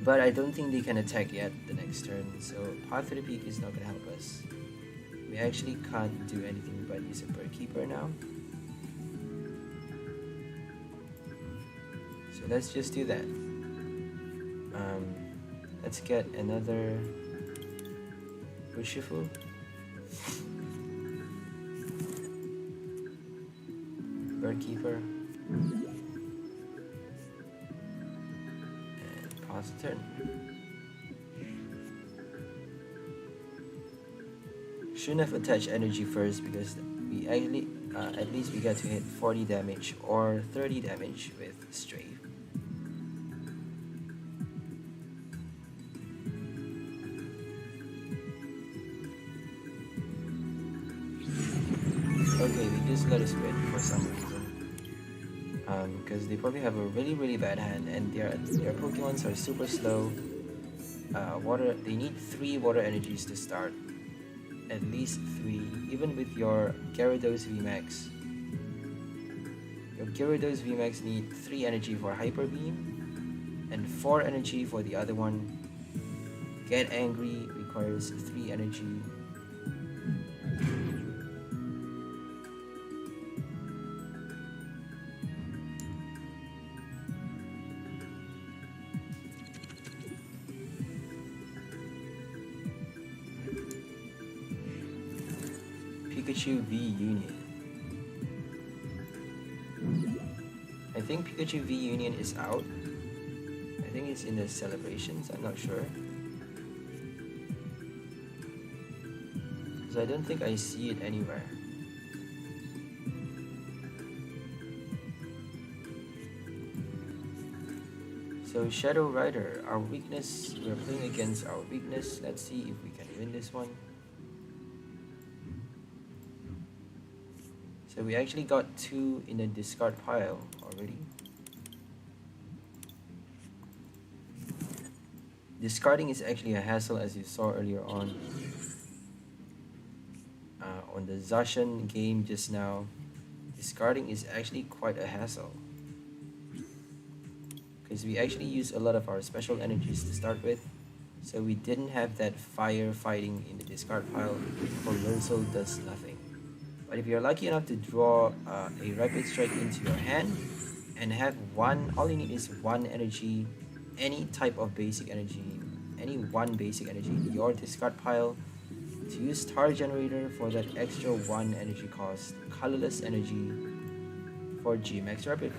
But I don't think they can attack yet the next turn, so Path to the Peak is not going to help us. We actually can't do anything but use a Bird Keeper now. So let's just do that. Let's get another Urshifu. Bird Keeper. And pause the turn. Shouldn't have attached energy first because we actually, at least we get to hit 40 damage or 30 damage with Strafe. Okay, we just let us win for some reason. Because they probably have a really bad hand and their Pokemons are super slow. They need 3 water energies to start. At least 3, even with your Gyarados VMAX. Your Gyarados VMAX need 3 energy for Hyper Beam and 4 energy for the other one. Get Angry requires 3 energy. Pikachu V Union. I think Pikachu V Union is out. I think it's in the celebrations, I'm not sure. Because I don't think I see it anywhere. So So Shadow Rider, our weakness, we're playing against our weakness. Let's see if we can win this one. So we actually got 2 in the discard pile already. Discarding is actually a hassle, as you saw earlier on the Zacian game just now. Discarding is actually quite a hassle, because we actually use a lot of our special energies to start with, so we didn't have that fire fighting in the discard pile. Coalossal does nothing. But if you're lucky enough to draw a Rapid Strike into your hand and have one, all you need is 1 energy, any type of basic energy, any 1 basic energy in your discard pile, to use Star Generator for that extra 1 energy cost, colorless energy for VMAX Rapid.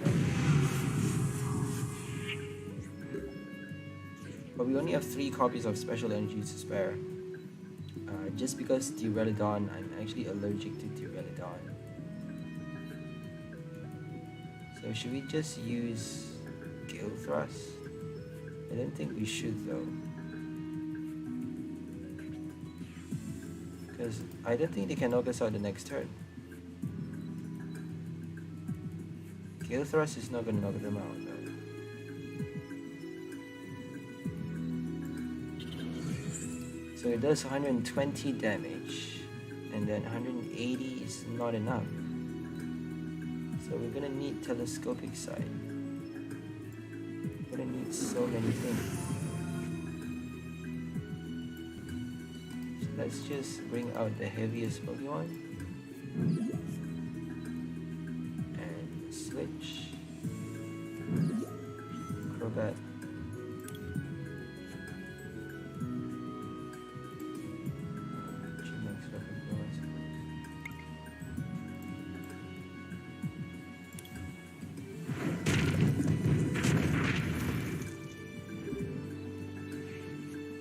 But we only have 3 copies of special energies to spare. Just because Duraludon, I'm actually allergic to Duraludon. So should we just use Gale Thrust? I don't think we should though, because I don't think they can knock us out the next turn. Gale Thrust is not gonna knock them out though. So it does 120 damage, and then 180 is not enough. So we're gonna need Telescopic Sight. We're gonna need so many things. So let's just bring out the heaviest Pokemon. And switch. Crobat.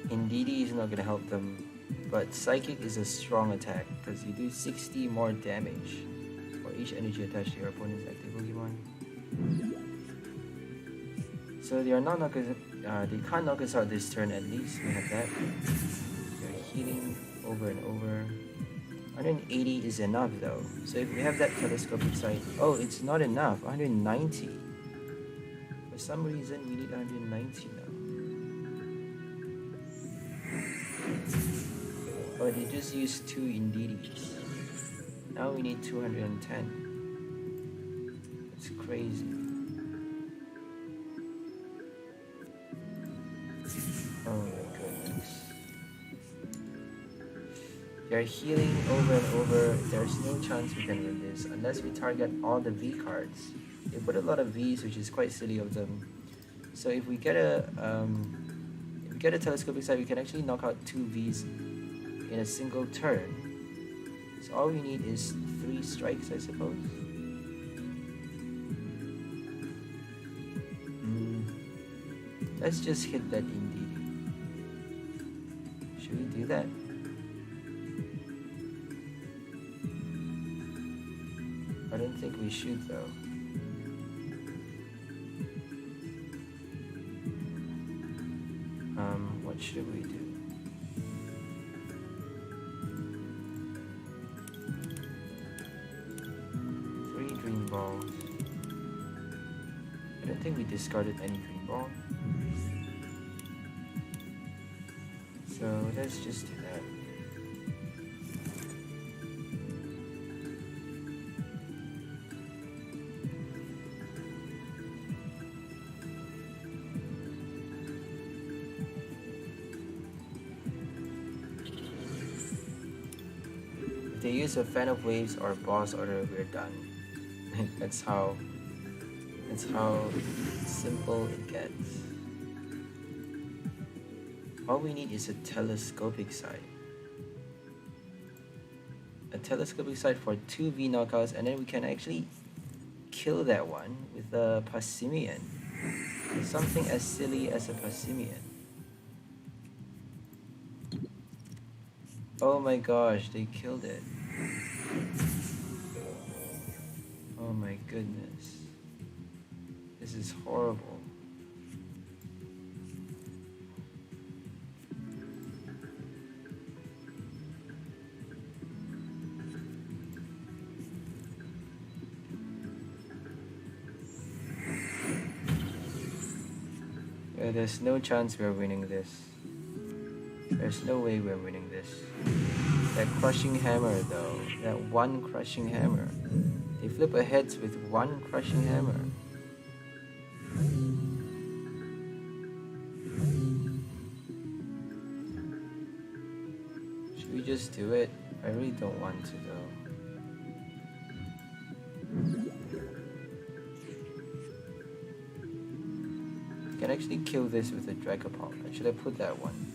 Indeedee is not gonna help them, but Psychic is a strong attack because you do 60 more damage for each energy attached to your opponent's active Pokemon. So they are not knock us, they can't knock us out this turn. At least we have that. They're healing over and over. 180 is enough though. So if we have that Telescopic Sight, oh, it's not enough. 190. For some reason, we need 190 now. Oh, they just used 2 Indeedees. Now we need 210. It's crazy. Oh my goodness. They're healing over and over. There's no chance we can win this unless we target all the V cards. They put a lot of Vs, which is quite silly of them. So if we get a Telescopic Sight, we can actually knock out 2 Vs in a single turn. So all we need is 3 strikes, I suppose. Let's just hit that Indeedee. Should we do that? I don't think we should though. What should we do? Dream Balls. I don't think we discarded any Dream Ball. So let's just do that. If they use a Fan of Waves or Boss Order, we're done. That's how simple it gets. All we need is a Telescopic Sight. A Telescopic Sight for 2 V knockouts, and then we can actually kill that one with a Passimian. Something as silly as a Passimian. Oh my gosh, they killed it. Oh my goodness. This is horrible. There's no chance we're winning this. There's no way we're winning this. That crushing hammer though, that one crushing hammer. They flip a heads with one crushing hammer. Should we just do it? I really don't want to though. You can actually kill this with a Dragapult. I should have put that one.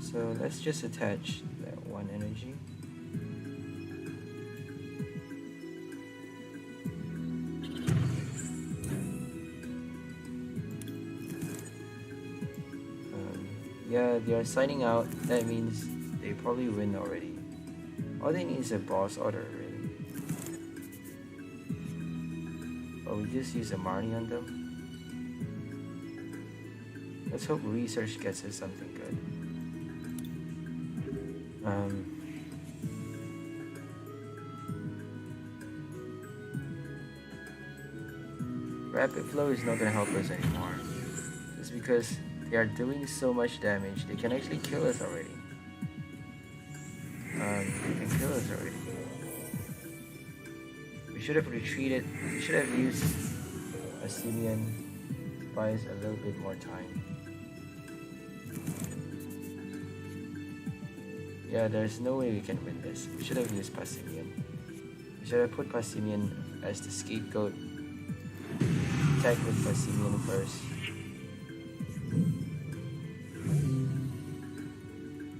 So let's just attach that one energy. Yeah, they are signing out. That means they probably win already. All they need is a boss order, really. Or we just use a Marnie on them. Let's hope research gets us something good. Rapid Flow is not gonna help us anymore. It's because they are doing so much damage. They can actually kill us already. They can kill us already. We should have retreated. We should have used a Simeon to buy us a little bit more time. Yeah, there's no way we can win this. We should have used Passimian. We should have put Passimian as the scapegoat. Attack with Passimian first.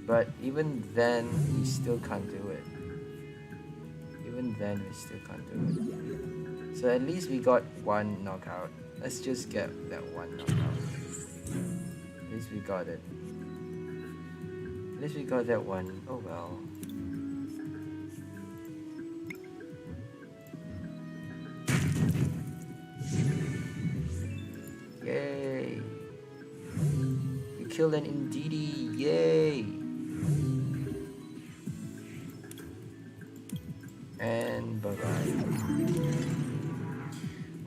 But even then, we still can't do it. Even then, we still can't do it. So at least we got one knockout. Let's just get that one knockout. At least we got it. At least we got that one. Oh well. Yay! We killed an Indeedee. Yay! And bye-bye.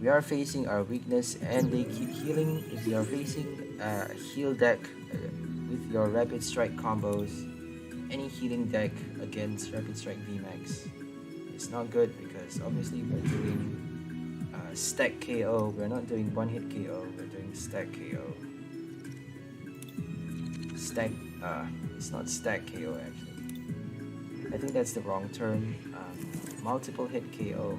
We are facing our weakness and they keep healing. If you are facing a heal deck with your Rapid Strike combos, any healing deck against Rapid Strike VMAX, it's not good because obviously we're doing stack KO. We're not doing one hit KO, we're doing stack KO. Stack, it's not stack KO actually. I think that's the wrong term. Multiple hit KO.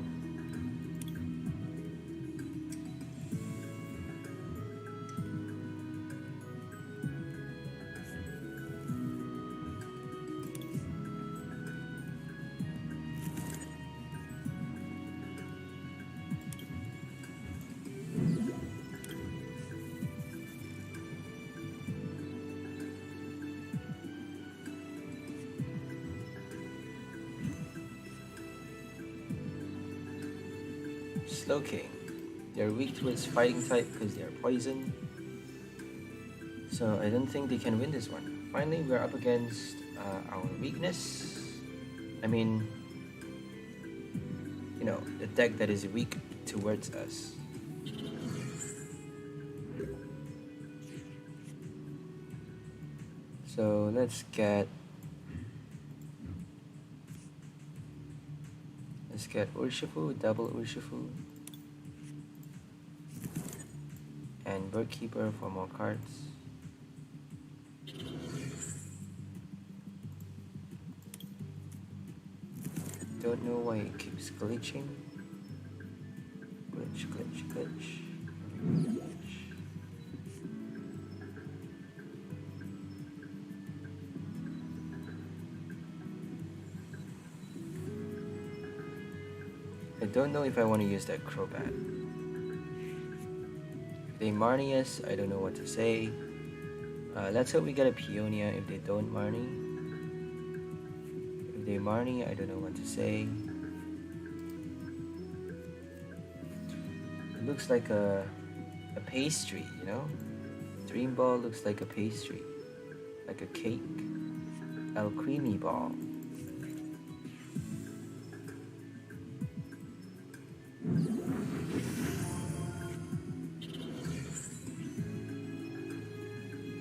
Slowking. They're weak to its fighting type because they are poison. So I don't think they can win this one. Finally, we're up against our weakness. I mean, you know, the deck that is weak towards us. So let's get Urshifu, double Urshifu, and Birdkeeper for more cards. Don't know why it keeps glitching. Glitch, glitch, glitch. Glitch. I don't know if I want to use that Crobat. If they Marnie us, I don't know what to say. Let's hope we get a Peonia if they don't Marnie. If they Marnie, I don't know what to say. It looks like a pastry, you know? Dream Ball looks like a pastry. Like a cake. El Creamy Ball.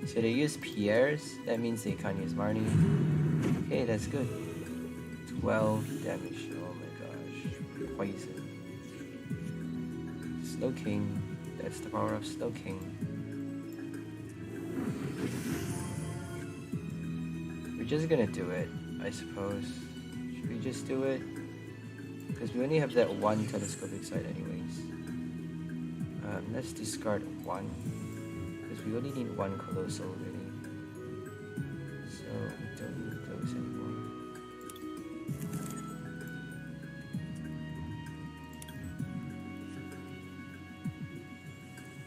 So they use Pierre's, that means they can't use Marnie. Okay, that's good. 12 damage, oh my gosh. Poison. Slow King, that's the power of Slow King. We're just gonna do it, I suppose. Should we just do it? Because we only have that one telescopic sight anyways. Let's discard one. Because we only need one Coalossal really. So we don't need those anymore.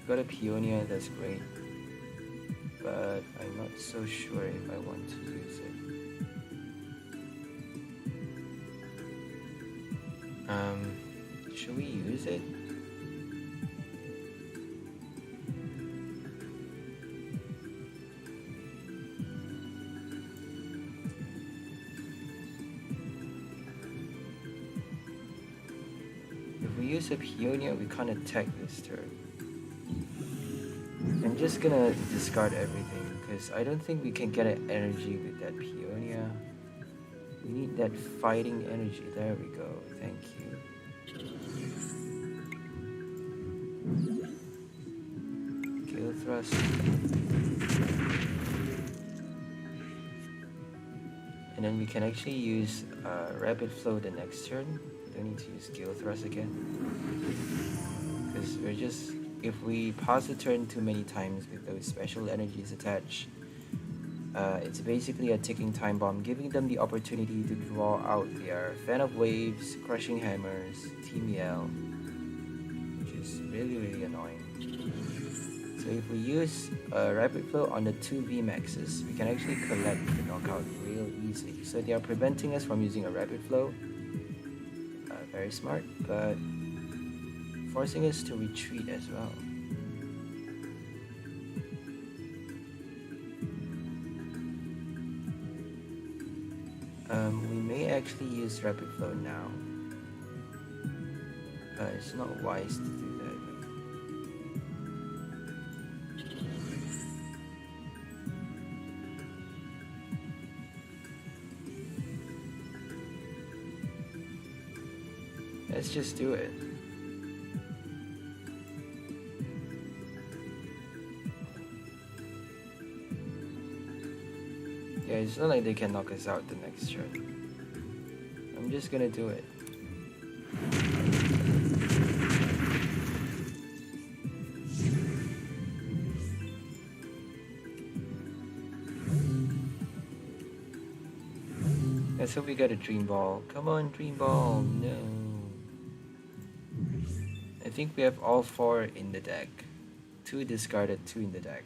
Got a Peonia, that's great. But I'm not so sure if I want to use it. Should we use it? If we use a Peonia, we can't attack this turn. I'm just gonna discard everything because I don't think we can get an energy with that Peonia. We need that fighting energy. There we go. Thank you. Gale Thrust. And then we can actually use Rapid Flow the next turn. We don't need to use Gale Thrust again. Because we're just... If we pause the turn too many times with those special energies attached, it's basically a ticking time bomb, giving them the opportunity to draw out their Fan of Waves, Crushing Hammers, Team Yell, which is really, really annoying. So if we use Rapid Flow on the 2 VMAXs, we can actually collect the knockout real easily. So they are preventing us from using a Rapid Flow. Very smart, but forcing us to retreat as well. We may actually use Rapid Flow now. It's not wise to do that though. Let's just do it. Yeah, it's not like they can knock us out the next turn. I'm just gonna do it. Let's hope we get a Dream Ball. Come on, Dream Ball. No. I think we have all 4 in the deck. 2 discarded, 2 in the deck.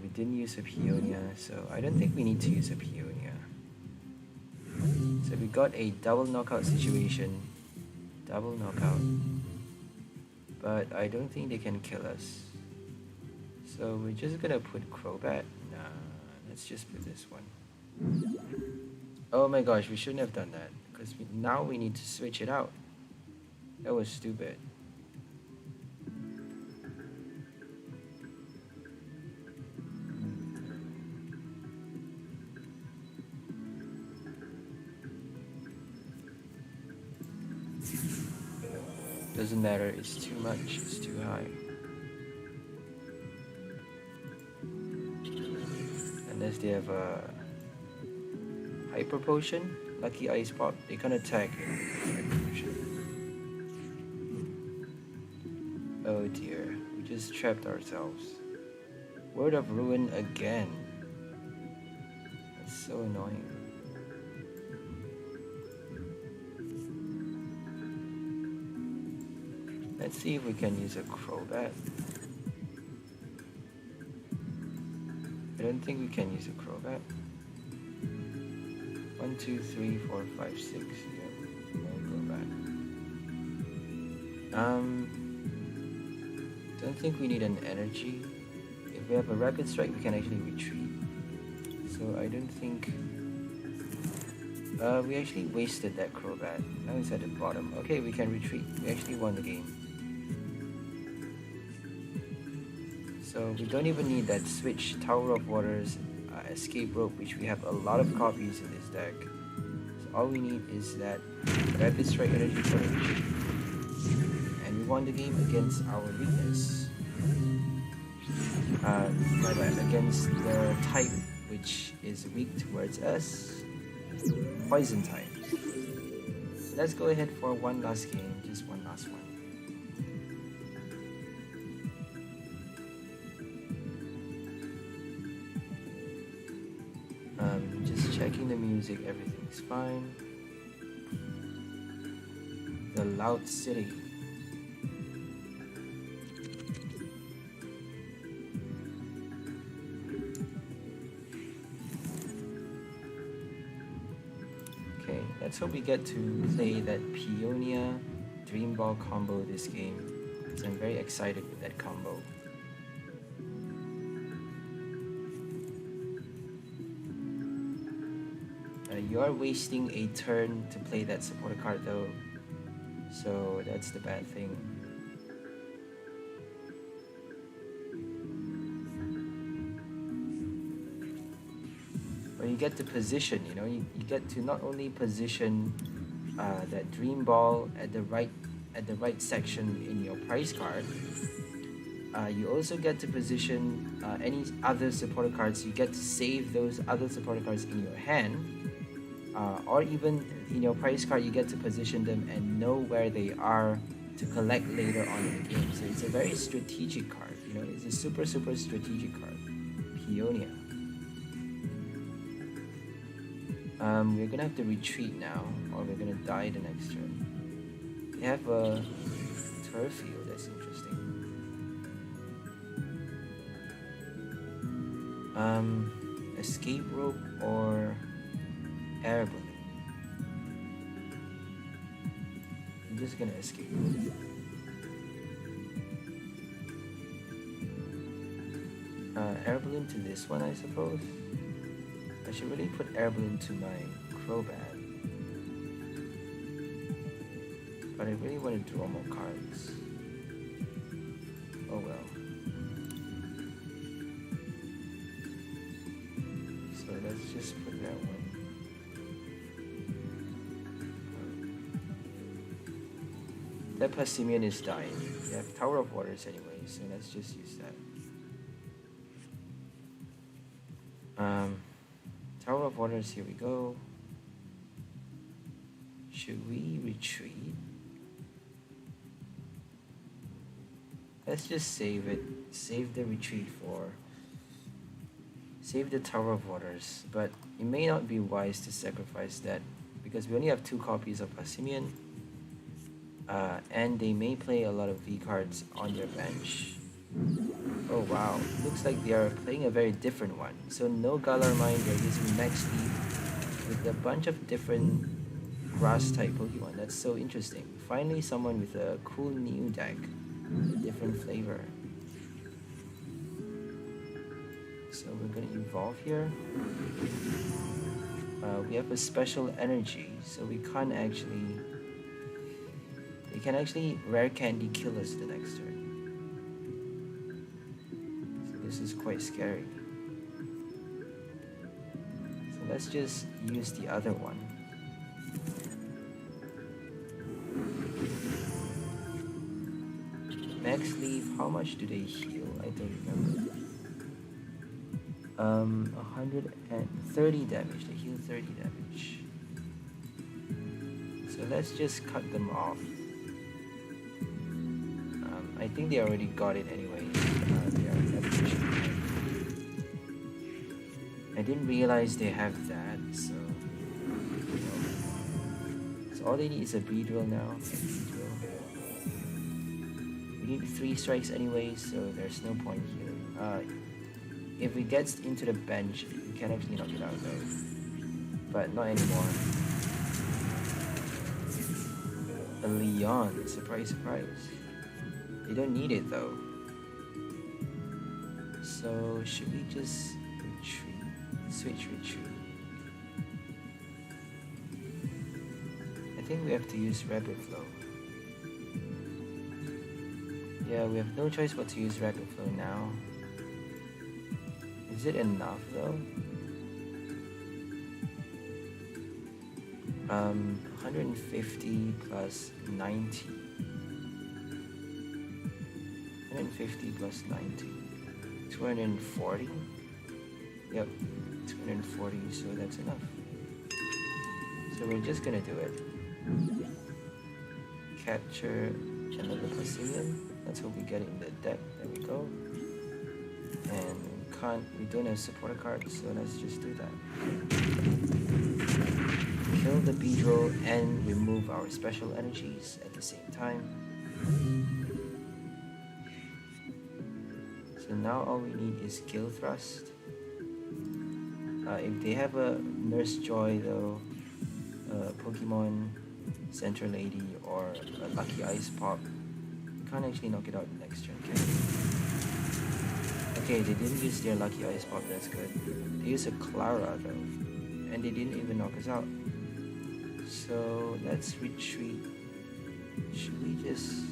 We didn't use a Peonia, so I don't think we need to use a Peonia. So we got a double knockout situation. Double knockout. But I don't think they can kill us. So we're just gonna put Crobat. Nah, let's just put this one. Oh my gosh, we shouldn't have done that. Because now we need to switch it out. That was stupid. Doesn't matter, it's too much, it's too high. Unless they have a Hyper Potion, Lucky Ice Pop, they can attack it with Hyper Potion. Oh dear, we just trapped ourselves. Word of Ruin again. That's so annoying. Let's see if we can use a Crobat. I don't think we can use a Crobat. 1, 2, 3, 4, 5, 6. Yeah, no Crobat. Don't think we need an energy. If we have a Rapid Strike, we can actually retreat. So I don't think... we actually wasted that Crobat. Now it's at the bottom. Okay, we can retreat. We actually won the game. So we don't even need that switch Tower of Waters escape rope, which we have a lot of copies in this deck. So all we need is that rapid strike energy for each. And we won the game against our weakness. My bad, against the type which is weak towards us, poison type. So let's go ahead for one last game, just one last one. Just checking the music, everything's fine. The Loud City. Okay, let's hope we get to play that Peonia Dream Ball combo this game, because I'm very excited with that combo. You are wasting a turn to play that supporter card though, so that's the bad thing. But you get to position, you know, you get to not only position that Dream Ball at the right section in your prize card, you also get to position any other supporter cards. You get to save those other supporter cards in your hand. Or even in your prize card, you get to position them and know where they are to collect later on in the game. So it's a very strategic card, you know, it's a super strategic card, Peonia. We're gonna have to retreat now, or we're gonna die the next turn. We have a turf field, that's interesting. Escape rope or air balloon. I'm just gonna escape. Air balloon to this one, I suppose. I should really put air balloon to my Crobat. But I really want to draw more cards. Oh well. So let's just put that one. That Passimian is dying. We have Tower of Waters anyway, so let's just use that. Tower of Waters, here we go. Should we retreat? Let's just save it. Save the retreat for... Save the Tower of Waters, but it may not be wise to sacrifice that because we only have 2 copies of Passimian. And they may play a lot of V cards on their bench. Oh wow, looks like they are playing a very different one. So no Galarmine, they're using Max Leaf with a bunch of different grass type Pokemon. That's so interesting. Finally someone with a cool new deck, a different flavor. So we're gonna evolve here. We have a special energy, so we can't actually... They can actually rare candy kill us the next turn. So this is quite scary. So let's just use the other one. Max Leaf, how much do they heal? I don't remember. 130 damage. They heal 30 damage. So let's just cut them off. I think they already got it anyway. They are I didn't realize they have that, so... So all they need is a Beedrill now. We need 3 strikes anyway, so there's no point here. If it gets into the bench, we can actually knock it out though. But not anymore. A Leon, surprise. They don't need it though. So should we just retreat? Switch retreat. I think we have to use Rapid Flow. Yeah, we have no choice but to use Rapid Flow now. Is it enough though? 150 plus 90. 150 plus 90. 240. Yep, 240. So that's enough. So we're just gonna do it. Capture another Brazilian. Let's hope we get it in the deck. There we go. And we don't have supporter cards, so let's just do that. Kill the Beedrill and remove our special energies at the same time. So now all we need is Gill Thrust. If they have a Nurse Joy though, Pokemon Center Lady or a Lucky Ice Pop, you can't actually knock it out next turn, can you? Okay, they didn't use their Lucky Ice Pop, that's good. They used a Clara though, and they didn't even knock us out. So let's retreat. Should we just...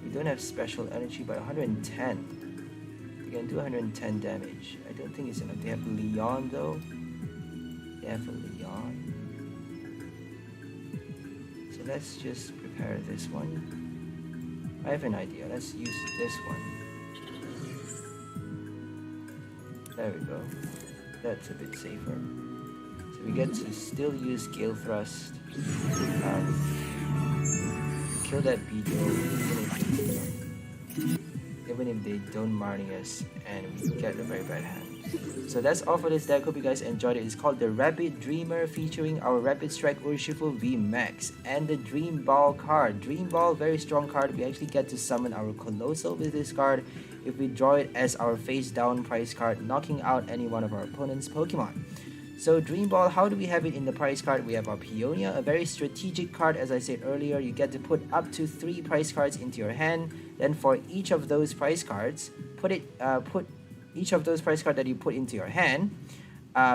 We don't have special energy, but 110. We can do 110 damage. I don't think it's enough. They have Leon though. They have a Leon. So let's just prepare this one. I have an idea. Let's use this one. There we go. That's a bit safer. So we get to still use Gale Thrust. Kill that Beedrill even if they don't Marnie us and we get a very bad hand. So that's all for this deck. Hope you guys enjoyed it. It's called the Rapid Dreamer, featuring our Rapid Strike Urshifu VMAX and the Dream Ball card. Dream Ball, very strong card. We actually get to summon our Coalossal with this card if we draw it as our face down prize card, knocking out any one of our opponent's Pokemon. So Dream Ball, how do we have it in the prize card? We have our Peonia, a very strategic card. As I said earlier, you get to put up to 3 prize cards into your hand. Then for each of those prize cards, put each of those prize cards that you put into your hand,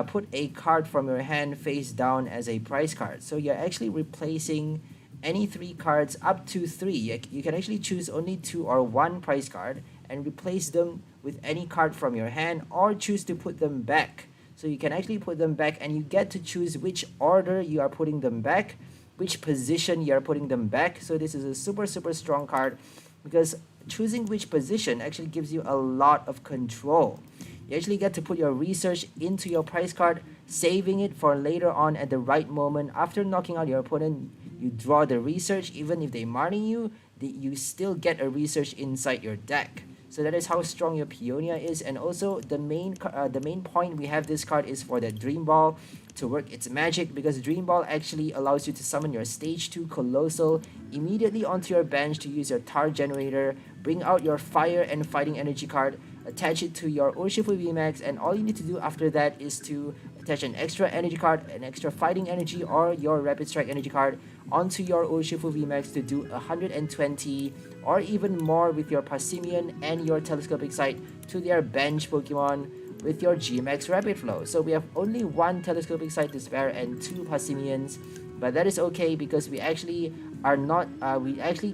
put a card from your hand face down as a prize card. So you're actually replacing any 3 cards up to 3. You can actually choose only 2 or 1 prize card and replace them with any card from your hand, or choose to put them back. So you can actually put them back, and you get to choose which order you are putting them back, which position you are putting them back. So this is a super strong card, because choosing which position actually gives you a lot of control. You actually get to put your research into your prize card, saving it for later on at the right moment. After knocking out your opponent, you draw the research. Even if they Marnie you, you still get a research inside your deck. So that is how strong your Peonia is. And also the main point we have this card is for the Dream Ball to work its magic, because Dream Ball actually allows you to summon your stage 2 Coalossal immediately onto your bench to use your Tar Generator, bring out your Fire and Fighting Energy card, attach it to your Urshifu VMAX, and all you need to do after that is to attach an extra energy card, an extra Fighting Energy, or your Rapid Strike Energy card onto your Urshifu VMAX to do 120 or even more with your Passimian and your Telescopic Sight to their bench Pokemon with your GMAX Rapid Flow. So we have only 1 Telescopic Sight to spare and 2 Passimians, but that is okay because we actually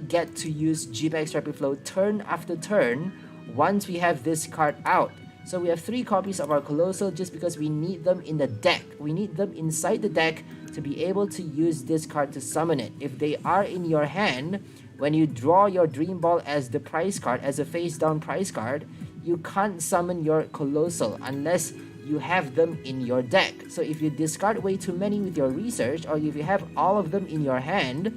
get to use GMAX Rapid Flow turn after turn once we have this card out. So we have 3 copies of our Coalossal just because we need them in the deck. We need them inside the deck to be able to use this card to summon it. If they are in your hand, when you draw your Dream Ball as the prize card, as a face down prize card, you can't summon your Coalossal unless you have them in your deck. So if you discard way too many with your research, or if you have all of them in your hand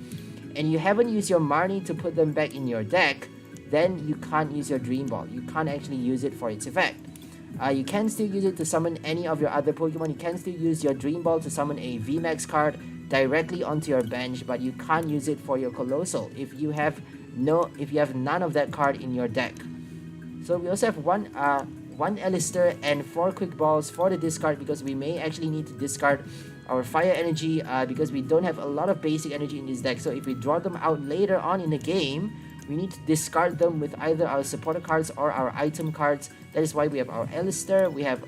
and you haven't used your Marnie to put them back in your deck, then you can't use your Dream Ball. You can't actually use it for its effect. You can still use it to summon any of your other Pokemon. You can still use your Dream Ball to summon a VMAX card directly onto your bench, but you can't use it for your Coalossal if you have none of that card in your deck. So we also have one Alistair and 4 Quick Balls for the discard, because we may actually need to discard our Fire Energy because we don't have a lot of basic energy in this deck. So if we draw them out later on in the game, we need to discard them with either our supporter cards or our item cards. That is why we have our Alistair. We have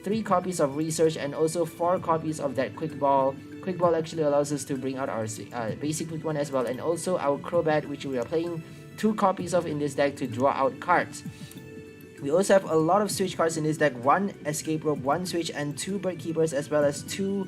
3 copies of Research and also 4 copies of that Quick Ball. Quick Ball actually allows us to bring out our basic Pokemon as well, and also our Crobat, which we are playing 2 copies of in this deck to draw out cards. We also have a lot of switch cards in this deck: 1 Escape Rope, 1 Switch, and 2 Bird Keepers, as well as 2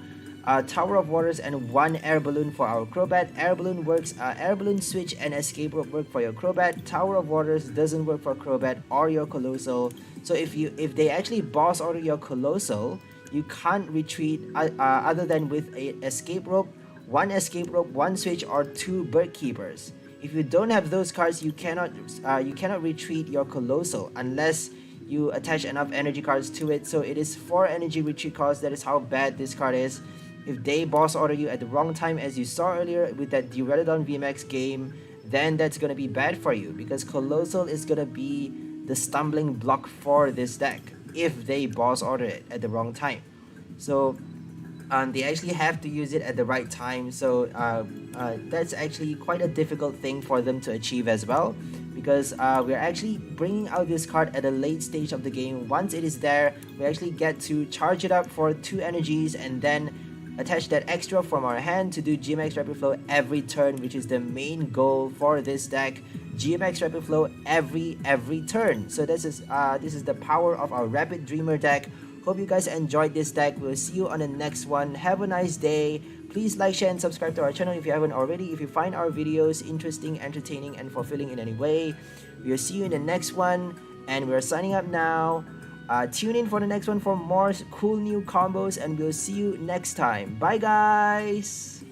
Tower of Waters and 1 Air Balloon for our Crobat. Air Balloon works, Air Balloon, Switch, and Escape Rope work for your Crobat. Tower of Waters doesn't work for Crobat or your Coalossal. So if they actually boss order your Coalossal, you can't retreat other than with a Escape Rope, 1 Escape Rope, 1 Switch, or 2 Bird Keepers. If you don't have those cards, you cannot retreat your Coalossal unless you attach enough energy cards to it. So it is 4 energy retreat cards. That is how bad this card is. If they boss order you at the wrong time, as you saw earlier with that Duraludon VMAX game, then that's gonna be bad for you, because Coalossal is gonna be the stumbling block for this deck if they boss order it at the wrong time. So they actually have to use it at the right time. So that's actually quite a difficult thing for them to achieve as well, because we're actually bringing out this card at a late stage of the game. Once it is there, we actually get to charge it up for 2 energies and then attach that extra from our hand to do GMX Rapid Flow every turn, which is the main goal for this deck. GMX Rapid Flow every turn. So this is the power of our Rapid Dreamer deck. Hope you guys enjoyed this deck. We'll see you on the next one. Have a nice day. Please like, share, and subscribe to our channel if you haven't already. If you find our videos interesting, entertaining, and fulfilling in any way, we'll see you in the next one. And we're signing up now. Tune in for the next one for more cool new combos, and we'll see you next time. Bye guys!